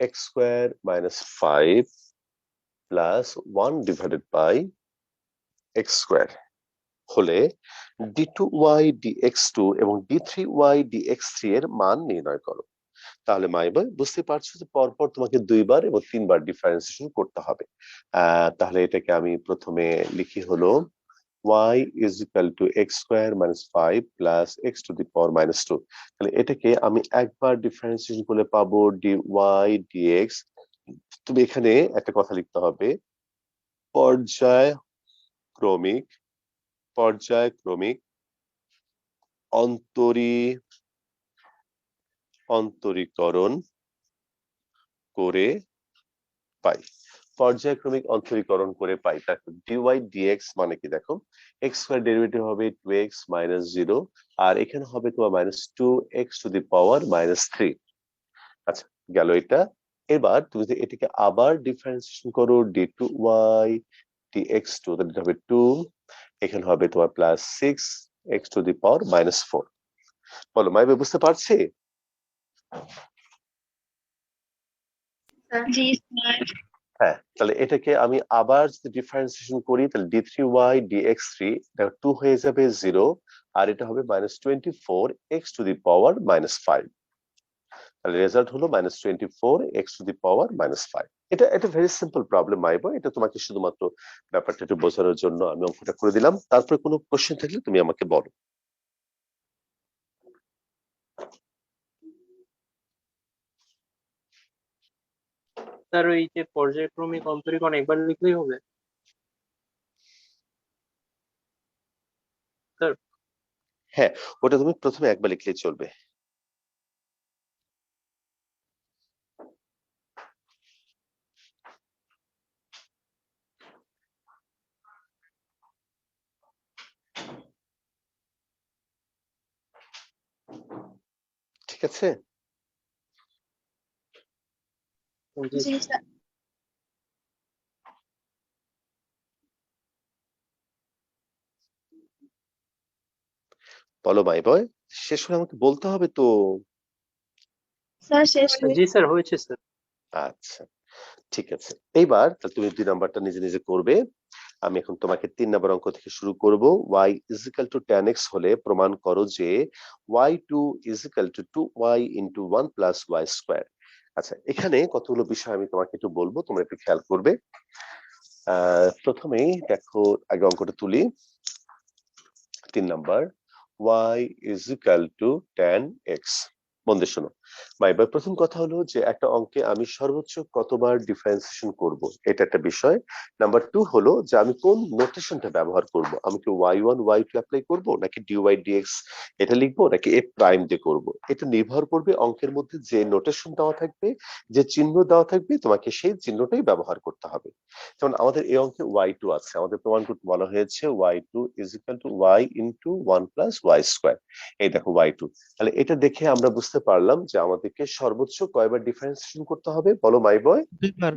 x square minus 5 plus 1 divided by x square হলে d2y dx2 এবং d3y dx3 এর মান নির্ণয় করো। তাহলে মাই বয় বুঝতে পারছো যে পরপর তোমাকে 2 বার এবং 3 বার ডিফারেন্সিয়েশন করতে হবে। তাহলে এটাকে আমি প্রথমে লিখি হলো y is equal to x square minus 5 plus x to the power minus 2। তাহলে এটাকে আমি একবার ডিফারেন্সিয়েশন করলে পাবো dy dx। তুমি এখানে একটা কথা লিখতে হবে, পর্যায়ক্রমিক অন্তরীকরণ করে পাই। পর্যায়ক্রমিক অন্তরীকরণ করে পাই। দেখো dy dx মানে কি, দেখো x স্কয়ার ডেরিভেটিভ হবে 2x minus 0 আর এখানে হবে তোমার minus 2x to the power minus 3। আচ্ছা গেল এটা। এবার তুমি যদি এটাকে আবার ডিফারেন্সিয়েশন করো d2y dx2, তাহলে এটা হবে 2, এখানে হবে তোমার plus 6x to the power minus 4। বলো মাইবে বুঝতে পারছি? জি স্যার। হ্যাঁ তাহলে এটাকে আমি আবার যদি ডিফারেন্সিয়েশন করি তাহলে d3y dx3 এটা 2 হয়ে যাবে 0 আর এটা হবে -24x to the power -5। তাহলে রেজাল্ট হলো -24x to the power -5। এটা ভেরি সিম্পল প্রবলেম মাইবো, এটা তোমাকে শুধুমাত্র ব্যাপারটা একটু বোঝানোর জন্য আমি অঙ্কটা করে দিলাম। তারপরে কোনো কোশ্চেন থাকলে তুমি আমাকে বলো। স্যার ওই যে পর্যায়ক্রমিক অন্তরীকরণ একবার লিখলেই হবে স্যার? হ্যাঁ ওটা তুমি প্রথমে একবার লিখলেই চলবে। ঠিক আছে জি জি স্যার। বলো মাই বয়, শেষ হলে আমাকে বলতে হবে তো। স্যার শেষ হয়ে জি স্যার, হয়েছে স্যার। আচ্ছা, ঠিক আছে। এইবার তাহলে তুমি 2 নাম্বারটা নিজে নিজে করবে। আমি এখন তোমাকে 3 নাম্বার অঙ্ক থেকে শুরু করব। y is equal to tan x হলে প্রমাণ করো যে y2 is equal to 2y into 1 plus y square। আচ্ছা, এখানে কতগুলো বিষয় আমি তোমাকে একটু বলবো, তোমরা একটু খেয়াল করবে। প্রথমেই দেখো, আগে অঙ্কটা তুলি। 3 number, y is equal to tan x। মন দিয়ে শোনো ভাই, প্রথম কথা হলো যে একটা অঙ্কে আমি সর্বোচ্চ কতবার ডিফারেন্সিয়েশন করব, এটা একটা বিষয়। নাম্বার 2 হলো যে আমি কোন নোটেশনটা ব্যবহার করব, আমি কি y1 y2 অ্যাপ্লাই করব, নাকি dy dx এটা লিখবো, নাকি f প্রাইম দিয়ে করব। এটা নির্ভর করবে অঙ্কের মধ্যে যে নোটেশন দেওয়া থাকবে, যে চিহ্ন দেওয়া থাকবে, তোমাকে সেই চিহ্নটাই ব্যবহার করতে হবে। যেমন আমাদের এই অঙ্কে y2 আছে, আমাদের প্রমাণ করতে বলা হয়েছে y2 is equal to y into 1 plus y square। এই দেখো y2, তাহলে এটা দেখে আমরা বুঝতে পারলাম যে আমাদেরকে সর্বোচ্চ কয়বার ডিফারেন্সিয়েশন করতে হবে, বলো মাই বয়? 2 বার।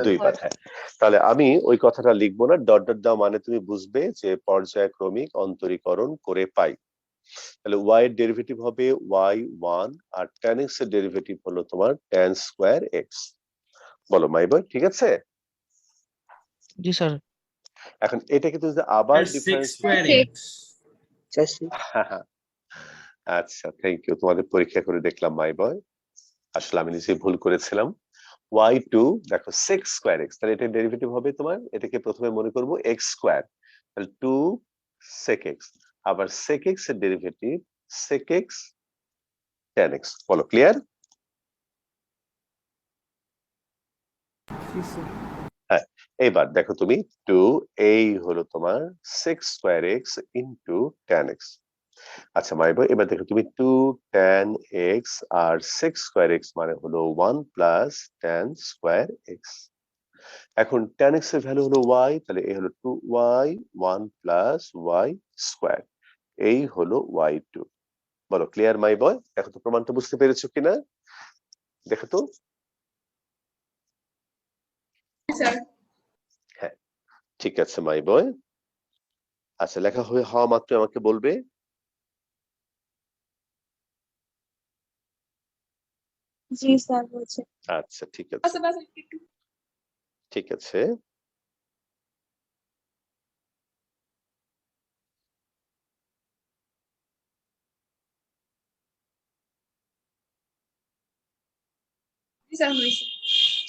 দুইবার। হ্যাঁ, তাহলে আমি ওই কথাটা লিখবো না, ডট ডট দাও, মানে তুমি বুঝবে যে পর্যায়ক্রমিক অন্তরীকরণ করে পাই। তাহলে y এর ডেরিভেটিভ হবে y1, আর tan x এর ডেরিভেটিভ হলো তোমার tan স্কয়ার x। বলো মাই বয়, ঠিক আছে? জি স্যার। এখন এটাকে তুমি যদি আবার Sir, 6 ডিফারেন্স square x. আচ্ছা, থ্যাংক ইউ, তোমাদের পরীক্ষা করে দেখলাম মাই বয়, আসলে আমি নিজে ভুল করেছিলাম। y2 দেখো 6 স্কয়ার x, তাহলে এটা ডেরিভেটিভ হবে তোমার, এটাকে প্রথমে মনে করব x স্কয়ার, তাহলে 2 sec x, আবার sec x এর derivative sec x tan x। বলো ক্লিয়ার? হ্যাঁ, এবার দেখো তুমি 2, এই হলো তোমার 6 square x into tan x। আচ্ছা মাই বয়, এবার দেখো তুমি 2 tan x আর 6 স্কয়ার x মানে হলো 1 প্লাস tan স্কয়ার x। এখন tan x এর ভ্যালু হলো y, তাহলে এই হলো 2y 1 প্লাস y স্কয়ার, এই হলো y2। বলো ক্লিয়ার মাই বয়? দেখো তো প্রমাণটা বুঝতে পেরেছো কিনা, দেখো তো। স্যার। হ্যাঁ, ঠিক আছে মাই বয়। আচ্ছা, লেখা হওয়া মাত্র আমাকে বলবে। জি স্যার বলছে। আচ্ছা, ঠিক আছে, ঠিক আছে।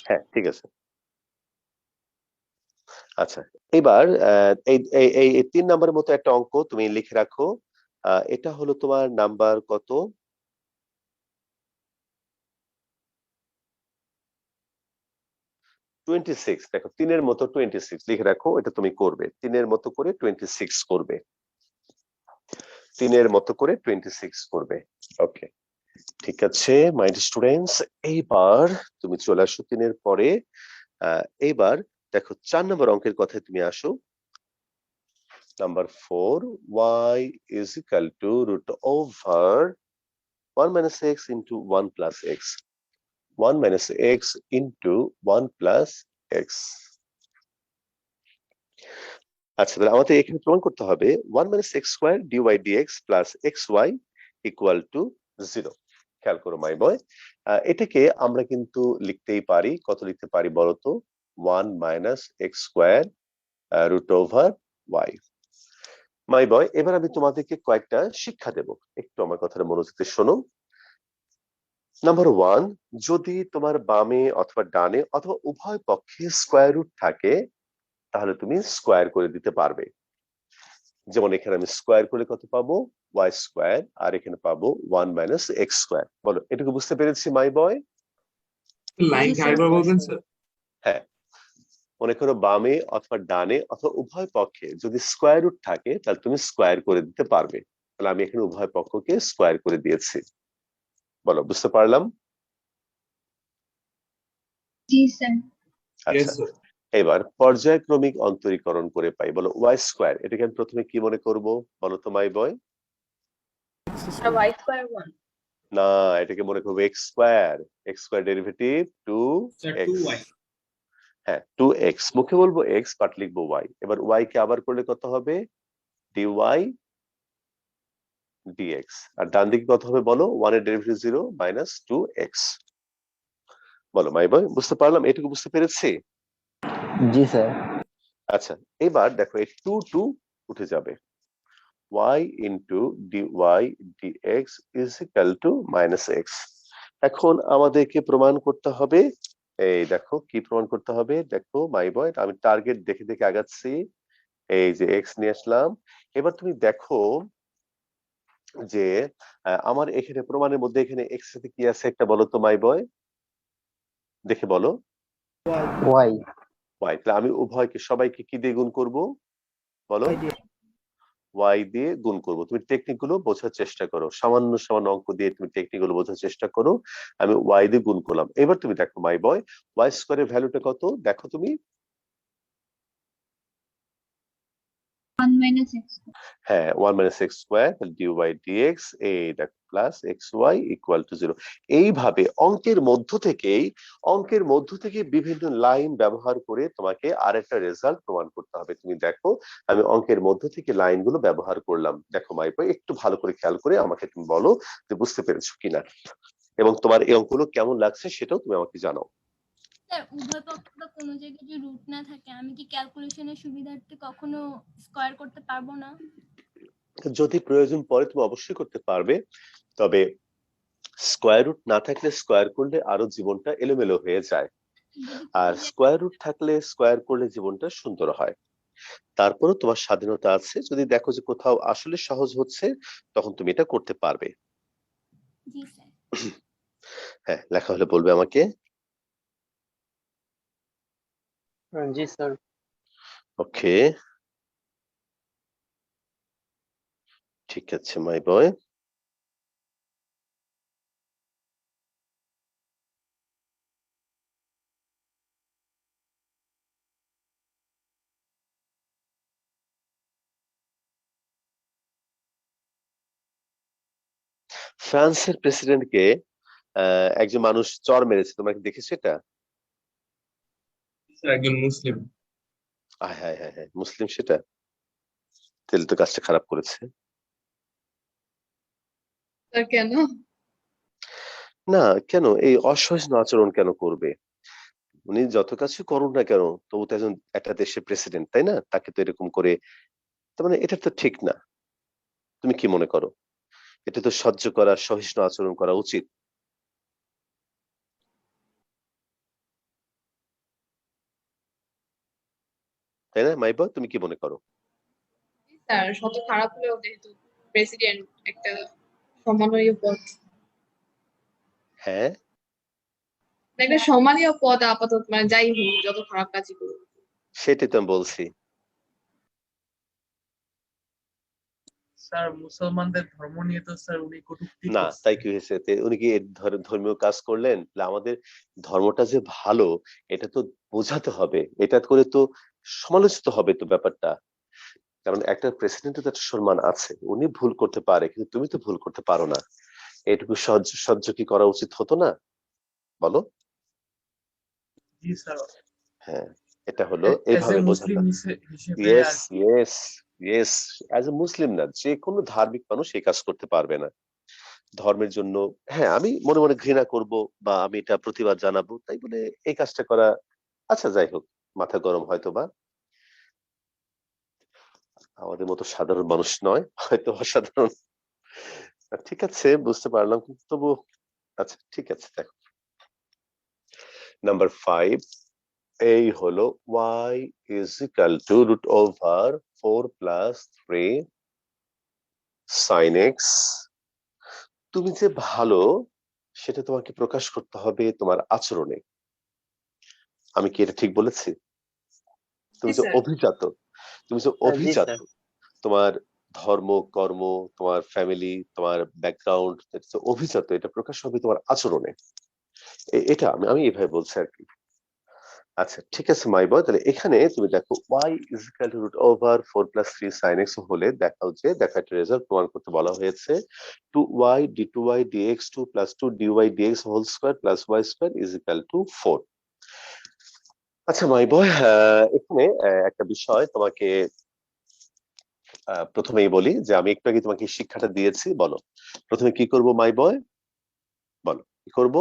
হ্যাঁ, ঠিক আছে। আচ্ছা, এবার এই এই এই 3 নাম্বারের মতো একটা অঙ্ক তুমি লিখে রাখো। এটা হলো তোমার নাম্বার কত? 26। দেখো 3 এর মতো 26 লিখে রাখো, এটা তুমি করবে। 3 এর মতো করে 26 করবে। 3 এর মতো করে 26 করবে। ওকে, ঠিক আছে মাই স্টুডেন্টস, এইবার তুমি চলে আসো 3 এর পরে। এইবার দেখো 4 নম্বর অঙ্কের কথায় তুমি আসো। Number 4, y is equal to root over 1 minus x into 1 plus x। 1 minus x into 1 plus x। আচ্ছা, তাহলে আমাদের এখানে প্রমাণ করতে হবে 1 minus x square dy dx plus xy equal to 0। খেয়াল করো মাই বয়, এটাকে আমরা কিন্তু লিখতেই পারি, কত লিখতে পারি বলতো? 1 minus x square root over y। মাই বয়, এবার আমি তোমাদেরকে কয়েকটা শিক্ষা দেব, একটু আমার কথাটা মনোযোগ দিয়ে শোনো। নাম্বার 1, যদি তোমার বামে অথবা ডানে অথবা উভয় পক্ষে স্কয়ার রুট থাকে, তাহলে তুমি স্কয়ার করে দিতে পারবে। যেমন এখানে আমি স্কয়ার করলে কত পাবো? y স্কয়ার, আর এখানে পাবো 1 মাইনাস x স্কয়ার। বলো এটুকু বুঝতে পেরেছি মাই বয়? লাইনটা আরেকবার বলবেন স্যার? হ্যাঁ, মনে করো বামে অথবা ডানে অথবা উভয় পক্ষে যদি স্কয়ার রুট থাকে, তাহলে তুমি স্কয়ার করে দিতে পারবে। তাহলে আমি এখানে উভয় পক্ষকে স্কয়ার করে দিয়েছি। বলো বুঝতে পারলাম? জি স্যার। Yes, আচ্ছা, sir. এবার পর্যায়ক্রমিক অন্তরীকরণ করে পাই। বলো y স্কয়ার, এটাকে আমি প্রথমে কি মনে করব বলো তো মাই বয়? y square 1। না, এটাকে মনে করবো x square derivative two sir x. 2y হ্যাঁ, টু এক্স, মুখে বলবো এক্স বাট লিখবো ওয়াই। এবার ওয়াই কে আবার করলে কত হবে? Dy dx. আর ডান দিকে কত হবে বলো? 1 এর ডেরিভেটিভ 0 মাইনাস 2x। বলো মাই বয়, বুঝতে পারলাম? এটুকু বুঝতে পেরেছি? জি স্যার। আচ্ছা, এবার দেখো এই 2 উঠে যাবে। y into dy dx is equal to minus x। এখন আমাদেরকে প্রমাণ করতে হবে, এই দেখো কি প্রমাণ করতে হবে, দেখো মাই বয়, আমি টার্গেট দেখে দেখে আগাচ্ছি। এই যে x নিয়ে আসলাম। এবার তুমি দেখো যে আমার এখানে প্রমাণের মধ্যে এখানে x এর সাথে কি আছে একটা বলো তো মাই বয়, দেখে বলো। ওয়াই। y, তাহলে আমি উভয়কে সবাইকে কি দিয়ে গুণ করব বলো? y দিয়ে গুণ করব। তুমি টেকনিক গুলো বোঝার চেষ্টা করো, সামান্য সামান্য অঙ্ক দিয়ে তুমি টেকনিক গুলো বোঝার চেষ্টা করো। আমি y দিয়ে গুণ করলাম। এবার তুমি দেখো মাই বয়, y স্কয়ারের ভ্যালুটা কত দেখো তুমি? 1 minus x। হ্যাঁ, 1 minus x স্কয়ার, তাহলে dy dx এই দেখো প্লাস xy ইকুয়াল টু 0। এইভাবে অঙ্কের মধ্য থেকে বিভিন্ন লাইন ব্যবহার করে তোমাকে আরেকটা রেজাল্ট প্রমাণ করতে হবে। তুমি দেখো আমি অঙ্কের মধ্য থেকে লাইনগুলো ব্যবহার করলাম। দেখো মাই বয়, একটু ভালো করে খেয়াল করে আমাকে তুমি বলো যে বুঝতে পেরেছো কিনা, এবং তোমার এই অঙ্কগুলো কেমন লাগছে সেটাও তুমি আমাকে জানাও। স্যার উভয় পক্ষ বা কোনো জায়গায় যদি রুট না থাকে আমি কি ক্যালকুলেশনের সুবিধার্থে কখনো স্কয়ার করতে পারবো না? যদি প্রয়োজন পড়ে তুমি অবশ্যই করতে পারবে, তবে স্কয়ার রুট না থাকলে স্কয়ার করলে আরো জীবনটা এলোমেলো হয়ে যায়, আর স্কয়ার রুট থাকলে স্কয়ার করলে জীবনটা সুন্দর হয়। তারপরও তোমার স্বাধীনতা আছে, যদি দেখো যে কোথাও আসলে সহজ হচ্ছে তখন তুমি এটা করতে পারবে। জি স্যার। হ্যাঁ, লেখা হলে বলবে আমাকে। জি স্যার। ওকে, ঠিক আছে মাই বয়। ফ্রান্সের প্রেসিডেন্টকে একজন মানুষ চর মেরেছে, তোমরা কি দেখেছো এটা? স্যার একজন মুসলিম। হ্যাঁ হ্যাঁ হ্যাঁ হ্যাঁ, মুসলিম সেটা, তাহলে তো কাজটা খারাপ করেছে। স্যার কেন? না, কেন এই অসহিষ্ণু আচরণ কেন করবে? উনি যত কিছু করুন না কেন, তবু তো একটা দেশের প্রেসিডেন্ট, তাই না? তাকে তো এরকম করে, তার মানে এটা তো ঠিক না। তুমি কি মনে করো? এটা তো সহ্য করা, সহিষ্ণু আচরণ করা উচিত, তাই না মাইবা? তুমি কি মনে করো? স্যার শত খারাপ হলেও যেহেতু প্রেসিডেন্ট একটা সম্মানীয় পদ, হ্যাঁ, একটা সম্মানীয় পদ আপাতত, মানে যাই হোক যত খারাপ কাজই করুক। সেটাই তো আমি বলছি। স্যার মুসলমানদের ধর্ম নিয়ে তো স্যার উনি কটূক্তি না, করছেন। তাই কি হয়েছে? উনি কি ধর্মীয় কাজ করলেন? তাহলে আমাদের ধর্মটা যে ভালো এটা তো বোঝাতে হবে, এটা করে তো সমালোচিত হবে তো ব্যাপারটা। কারণ একটা প্রেসিডেন্টের তো একটা সম্মান আছে, উনি ভুল করতে পারে কিন্তু তুমি তো ভুল করতে পারো না। এটুকু সহ্য কি করা উচিত হতো না বলো? জি স্যার। হ্যাঁ, এটা হলো এজ এ এইভাবে মুসলিম বোঝাতে। হিসেবে ইয়েস আর কি। ইয়েস ইয়েস, অ্যাজ এ মুসলিম না, যে কোনো ধার্মিক মানুষ এই কাজ করতে পারবে না ধর্মের জন্য। হ্যাঁ, আমি মনে মনে ঘৃণা করব বা আমি এটা প্রতিবাদ জানাবো, তাই বলে এই কাজটা করা, আচ্ছা যাই হোক, মাথা গরম হয়তো বা, আমাদের মতো সাধারণ মানুষ নয়, হয়তো অসাধারণ। ঠিক আছে, বুঝতে পারলাম, কিন্তু তবু আচ্ছা ঠিক আছে। দেখো নাম্বার 5, এই হলো y is equal to root over 4 plus 3 sin x। তুমি যে ভালো সেটা তোমাকে প্রকাশ করতে হবে তোমার আচরণে। আমি কি এটা ঠিক বলেছি? তুমি যে অভিজাত, জি স্যার। তোমার ধর্ম, কর্ম, তোমার ফ্যামিলি, তোমার ব্যাকগ্রাউন্ড অভিজাত, এটা প্রকাশ হবে তোমার আচরণে। এটা আমি এভাবে বলছি আর কি। আচ্ছা ঠিক আছে মাই বয়, তাহলে এখানে তুমি দেখো y is equal to root over 4 + 3 sin x হলে দেখাও যে দেখো একটা রেজাল্ট প্রমাণ করতে বলা হয়েছে 2y d2y dx2 + 2 dy dx whole square plus y square is equal to 4। আচ্ছা মাই বয়, এখানে একটা বিষয় তোমাকে প্রথমেই বলি যে আমি একটু আগে তোমাকে শিক্ষাটা দিয়েছি, বলো প্রথমে কি করব মাই বয়, বলো কি করব,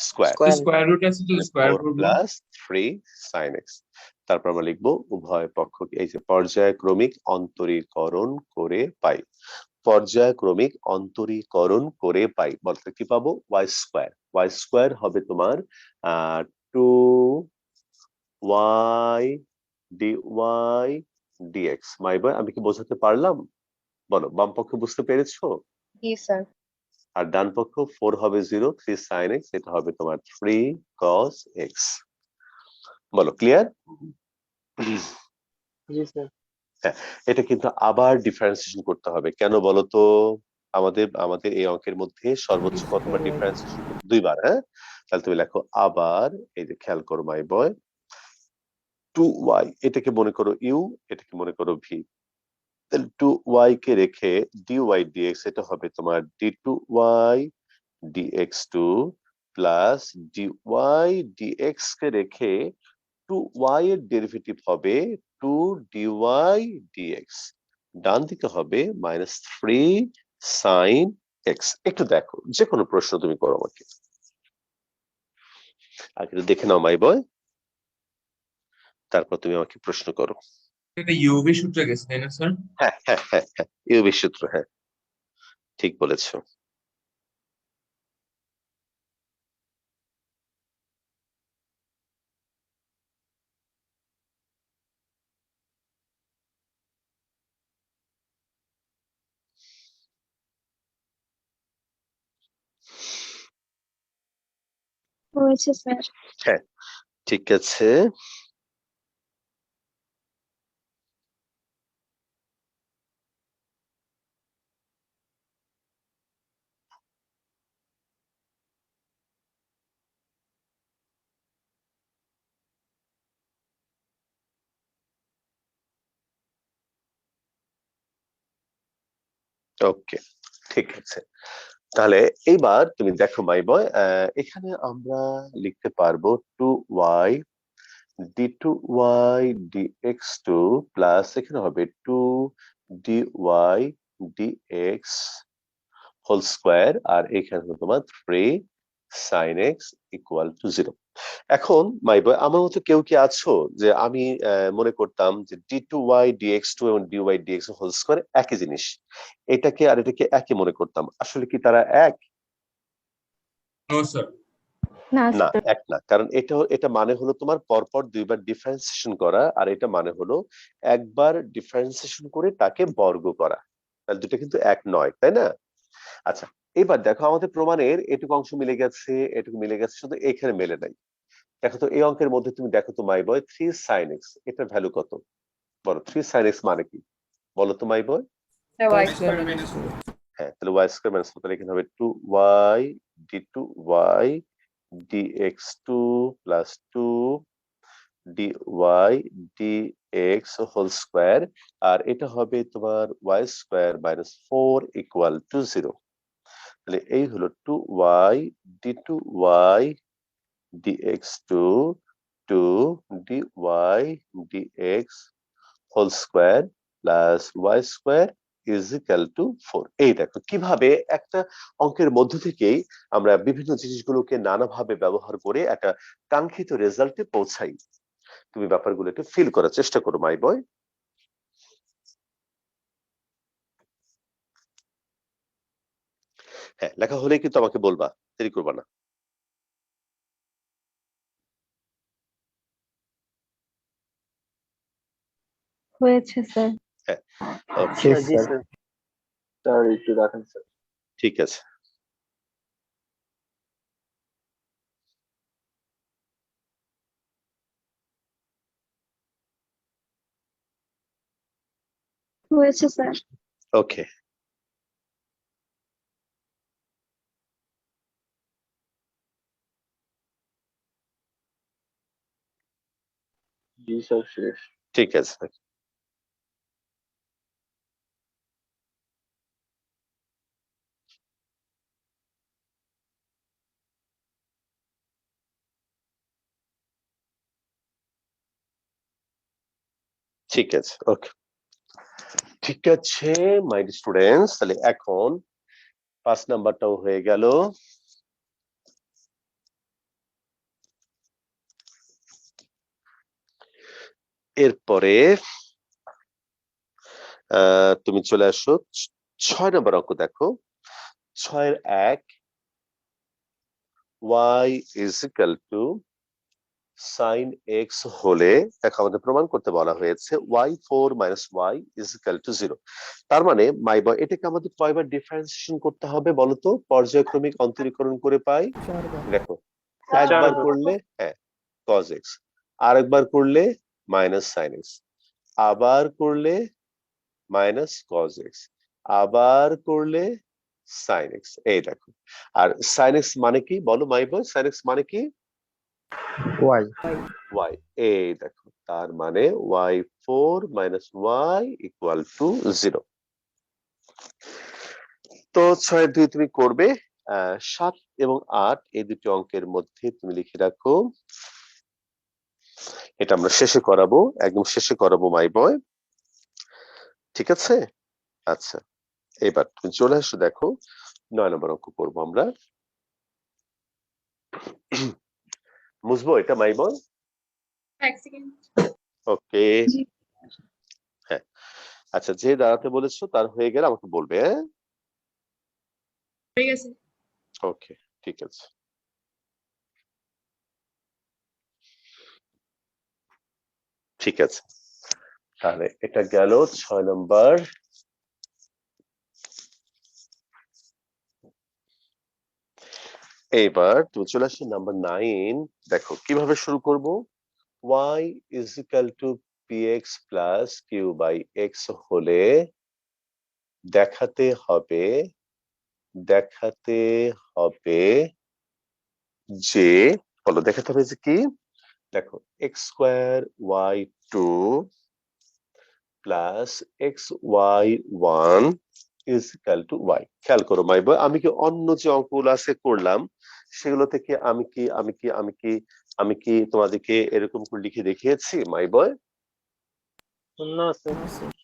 স্কয়ার স্কোয়ার রুট আছে তো স্কোয়ার 4 করবো। + 3 sin x, তারপর আমরা লিখবো উভয় পক্ষকে এই যে পর্যায়ক্রমিক অন্তরীকরণ করে পাই, পর্যায়ক্রমিক অন্তরীকরণ করে পাই, বলতে কি পাবো, y স্কয়ার, y স্কয়ার হবে তোমার 2y dy dx। মাই বয় আমি কি বোঝাতে পারলাম, বলো বাম পক্ষ বুঝতে পেরেছো? জি স্যার। আর ডান পক্ষ 4 হবে 0, 3 sin x, এটা হবে তোমার 3 cos x। বলো ক্লিয়ার? জি স্যার। হ্যাঁ, এটা কিন্তু আবার ডিফারেন্সিয়েশন করতে হবে, কেন বলো তো? আমাদের আমাদের এই অঙ্কের মধ্যে সর্বোচ্চ কতবার ডিফারেন্সিয়েশন করতে, 2 বার। হ্যাঁ, তাহলে তুমি লেখো আবার, এই যে খেয়াল করো মাই বয়, 2y এটাকে মনে করো u, এটাকে মনে করো v, তাহলে 2y কে রেখে dy dx এটা হবে তোমার d2y dx2 plus dy dx কে রেখে 2y এর ডেরিভেটিভ হবে 2 dy dx, ডান দিকে হবে -3 sin x। একটু দেখো, যে কোনো প্রশ্ন তুমি করো আমাকে, আগে একটু দেখে নাও মাই বয়, তারপর তুমি আমাকে প্রশ্ন করো। এটা ইউভি সূত্রে গেছে তাই না স্যার? হ্যাঁ হ্যাঁ হ্যাঁ হ্যাঁ, ইউভি সূত্র, হ্যাঁ ঠিক বলেছো। হয়েছে স্যার। হ্যাঁ ঠিক আছে। ওকে ঠিক আছে, তাহলে এইবার তুমি দেখো মাই বয়, এখানে আমরা লিখতে পারবো 2y d2y dx2 প্লাস এখানে হবে 2 dy dx হোল স্কয়ার, আর এখানে হবে তোমার 3 sin x ইকুয়াল টু 0। এখন মাই বয় আমার মতো কেউ কি আছো যে আমি মনে করতাম যে d2y dx2 এবং dy dx হোল স্কয়ার একই জিনিস, এটাকে আর এটাকে একই মনে করতাম, আসলে কি তারা এক? No sir. না না, স্যার। এক না, কারণ এটা মানে হলো তোমার পরপর 2বার ডিফারেন্সিয়েশন করা, আর এটা মানে হলো একবার ডিফারেন্সিয়েশন করে তাকে বর্গ করা, তাহলে দুটো কিন্তু এক নয়, তাই না? আচ্ছা এবার দেখো আমাদের প্রমাণের এটুকু অংশ মিলে গেছে, এটুকু মিলে গেছে, শুধু এখানে মেলে নাই। দেখো তো এই অঙ্কের মধ্যে তুমি দেখো তো মাই বয় 3 sin x এটার ভ্যালু কত, বলো 3 sin x মানে কি, বলো তো my boy? y square minus 4। হ্যাঁ, তাহলে y স্কয়ার মাইনাস 4, তাহলে এখানে হবে 2y d2y dx2 plus 2 dy dx whole square, আর এটা হবে তোমার y square minus 4 equal to 0। তাহলে এই হলো 2y d2y dx2 2 dy dx whole square plus y square is equal to 4। এই দেখো কিভাবে একটা অঙ্কের মধ্য থেকেই আমরা বিভিন্ন জিনিসগুলোকে নানাভাবে ব্যবহার করে একটা কাঙ্ক্ষিত রেজাল্টে পৌঁছাই। তুমি ব্যাপারগুলো একটু ফিল করার চেষ্টা করো মাই বয়। হ্যাঁ, লেখা হলেই কিন্তু আমাকে বলবা, দেরি করবা না। হয়েছে স্যার। হ্যাঁ আচ্ছা, ওকে, জি স্যার। স্যার একটু রাখেন স্যার। ঠিক আছে। হয়েছে স্যার। ওকে জি স্যার শেষ। ঠিক আছে। ঠিক আছে, ওকে। ঠিক আছে মাই স্টুডেন্টস, তাহলে এখন 5 নাম্বারটাও হয়ে গেল। এরপরে তুমি চলে আসো 6 নম্বর অঙ্ক দেখো। 6-এর 1 y is equal to sin x হলে দেখো আমাদের প্রমাণ করতে বলা হয়েছে y4 minus y is equal to 0। তার মানে মাই বয় এটাকে আমাদের কয়বার ডিফারেন্সিয়েশন করতে হবে বলো তো, পর্যায়ক্রমিক অন্তরীকরণ করে পাই। দেখো একবার করলে cos x, আরেকবার করলে মাইনাস sin x, আবার করলে মাইনাস cos x, আবার করলে sin x। এই দেখো, আর sin x মানে কি বলো মাই বয়, sin x মানে কি? y। এই দেখো, তার মানে y4 minus y equal to 0। তো 6-2 তুমি করবে। 7 এবং 8 এই দুটি অঙ্কের মধ্যে তুমি লিখে রাখো। এটা আমরা শেষে করাবো, একদম শেষে করাবো মাই বয়, ঠিক আছে? আচ্ছা, এবার তুমি চলে আসো, দেখো 9 নম্বর অঙ্ক করবো আমরা। বুঝবো এটা মাই বয়? ওকে, হ্যাঁ। আচ্ছা, যে দাঁড়াতে বলেছো তার হয়ে গেলে আমাকে বলবে। হ্যাঁ, ওকে, ঠিক আছে। ঠিক আছে, তাহলে এটা গেল 6 নম্বর। এইবার তুমি চলে আসো নাম্বার 9। দেখো কিভাবে শুরু করব। y is equal to px plus q by x হলে দেখাতে হবে যে, বলো দেখাতে হবে যে কি? দেখো x square y2 plus xy1 is equal to y। খেয়াল করো মাই বয়, আমি কি অন্য যে অঙ্কগুলো আছে করলাম সেগুলো থেকে আমি কি তোমাদেরকে এরকম করে লিখে দেখিয়েছি মাই বয়?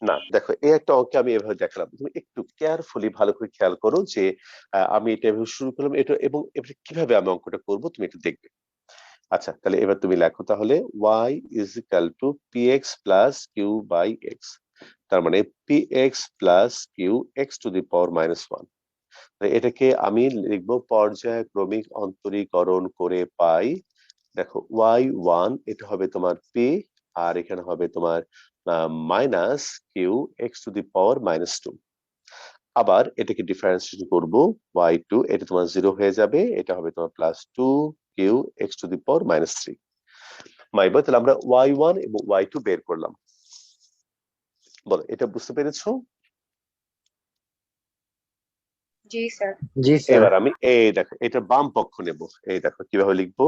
না, দেখো এই একটা অঙ্কে আমি এভাবে দেখালাম, তুমি একটু কেয়ারফুলি ভালো করে খেয়াল করো যে আমি এটা এভাবে শুরু করলাম, এটা এবং এটা কিভাবে আমি অঙ্কটা করব তুমি একটু দেখবে। আচ্ছা, তাহলে এবার তুমি লেখো তাহলে y is equal to px plus q by x। তার মানে px plus q x to the power minus 1। এটাকে আমি লিখবো পর্যায়ক্রমিক অন্তরীকরণ করে পাই। দেখো y1 এটা হবে তোমার p, আর এখানে হবে তোমার minus q x to the power minus 2। আবার এটাকে ডিফারেন্সিয়েশন করব, y2 এটা তোমার 0 হয়ে যাবে, এটা হবে তোমার plus 2 q x to the power minus 3। My boy, তাহলে আমরা y1 এবং y2 বের করলাম। বলো এটা বুঝতে পেরেছো? জি স্যার। এবার আমি এই দেখো এটা বাম পক্ষ নেব। এই দেখো কিভাবে লিখবো।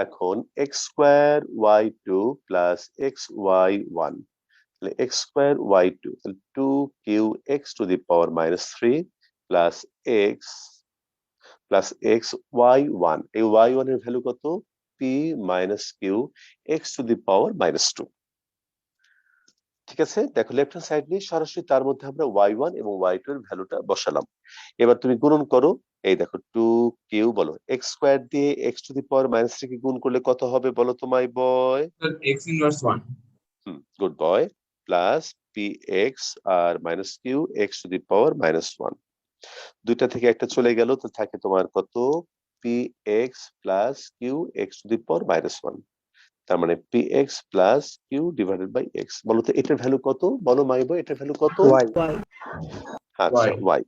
এখন x square y2 plus xy1, তাহলে x স্কয়ার y2 তাহলে 2q x to the power minus 3 plus x y1। এই y1 এর ভ্যালু কত? p minus q x to the power minus 2। ঠিক আছে, দেখো লেফট হ্যান্ড সাইড নিয়ে সরাসরি তার মধ্যে আমরা y1 এবং y2 এর ভ্যালুটা বসালাম। এবার তুমি গুণন করো। এই দেখো 2q, বলো x স্কয়ার দিয়ে x to the power minus 3 কে গুণ করলে কত হবে বলো তো my boy? x inverse 1। Good boy. Plus px আর minus q x to the power minus 1। দুইটা থেকে একটা চলে গেল, তো থাকে তোমার কত? px plus q x to the power minus 1। তার মানে px plus q divided by x। বলো তো এটার ভ্যালু কত? বলো মাই বয় এটার ভ্যালু কত? আচ্ছা y।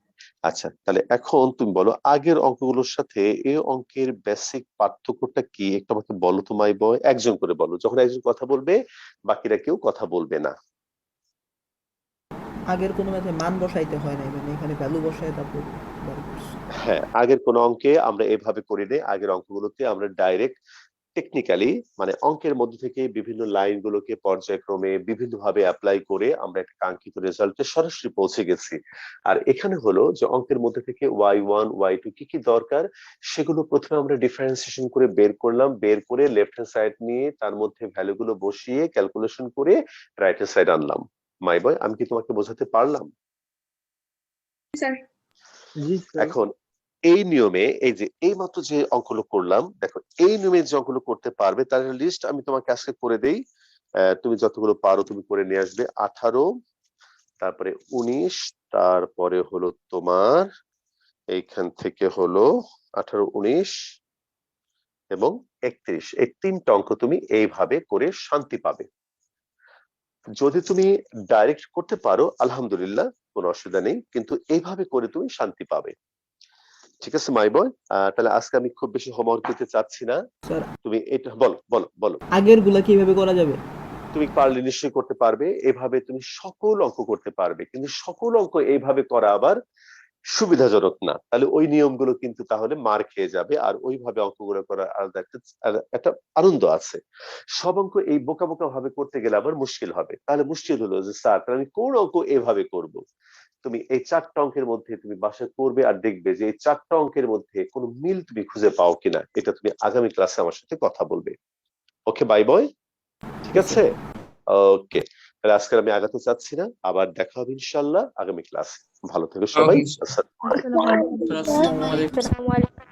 আচ্ছা, তাহলে এখন তুমি বলো আগের অঙ্কগুলোর সাথে এই অঙ্কের বেসিক পার্থক্যটা কি একটু আমাকে বলো তো মাই বয়। একজন করে বলো, যখন একজন কথা বলবে বাকিরা কেউ কথা বলবে না। আগের কোনো ম্যাথে মান বসাইতে হয় না, মানে এখানে ভ্যালু বসায় তারপর। হ্যাঁ, আগের কোন অঙ্কে আমরা এভাবে করি নাই। আগের অঙ্কগুলোতে আমরা ডাইরেক্ট টেকনিক্যালি মানে অঙ্কের মধ্যে থেকে বিভিন্ন লাইনগুলোকে পর্যায়ক্রমে বিভিন্নভাবে অ্যাপ্লাই করে আমরা একটা কাঙ্ক্ষিত রেজাল্টে সরাসরি পৌঁছে গেছি। আর এখানে হলো যে অঙ্কের মধ্যে থেকে y1 y2 কি কি দরকার সেগুলো প্রথমে আমরা ডিফারেন্সিয়েশন করে বের করলাম, বের করে লেফট হ্যান্ড সাইড নিয়ে তার মধ্যে ভ্যালুগুলো বসিয়ে ক্যালকুলেশন করে রাইট হ্যান্ড সাইড আনলাম। মাই বয়, আমি কি তোমাকে বোঝাতে পারলাম? জি স্যার। এখন এই নিয়মে এই যে এই মাত্র যে অঙ্কগুলো করলাম, দেখো এই নিয়মে যে অঙ্কগুলো করতে পারবে তার লিস্ট আমি তোমাকে আজকে করে দেই। তুমি যতগুলো পারো তুমি করে নিয়ে আসবে। 18, তারপরে 19, তারপরে হলো তোমার এইখান থেকে হলো 18, 19 এবং 31। এই 3টা অঙ্ক তুমি এইভাবে করে শান্তি পাবে। যদি তুমি ডাইরেক্ট করতে পারো আলহামদুলিল্লাহ, কোনো অসুবিধা নেই, কিন্তু এইভাবে করে তুমি শান্তি পাবে। ঠিক আছে মাই বয়, তাহলে আজকে আমি খুব বেশি হোমওয়ার্ক দিতে চাচ্ছি না। স্যার তুমি এটা বলো বলো বলো। আগের গুলা কিভাবে করা যাবে? তুমি পারলে নিশ্চয়ই করতে পারবে, এভাবে তুমি সকল অঙ্ক করতে পারবে, কিন্তু সকল অঙ্ক এইভাবে করা আবার সুবিধাজনক না, তাহলে ওই নিয়মগুলো কিন্তু তাহলে মার খেয়ে যাবে। আর ওইভাবে অঙ্কগুলো করার আলাদা একটা আনন্দ আছে। সব অঙ্ক এই বোকা বোকা ভাবে করতে গেলে আবার মুশকিল হবে। তাহলে মুশকিল হলো যে স্যার তাহলে আমি কোন অঙ্ক এভাবে করব? তুমি এই 4টা অঙ্কের মধ্যে তুমি বাসায় করবে আর দেখবে যে এই 4টা অঙ্কের মধ্যে কোনো মিল তুমি খুঁজে পাও কিনা। এটা তুমি আগামী ক্লাসে আমার সাথে কথা বলবে। ওকে বাই বয়, ঠিক আছে? ওকে, তাহলে আজকে আমি আগাতে চাচ্ছি না, আবার দেখা হবে ইনশাআল্লাহ আগামী ক্লাসে। ভালো থেকো সবাই। Okay, আসসালামু আলাইকুম। আসসালামু আলাইকুম। আসসালামু আলাইকুম।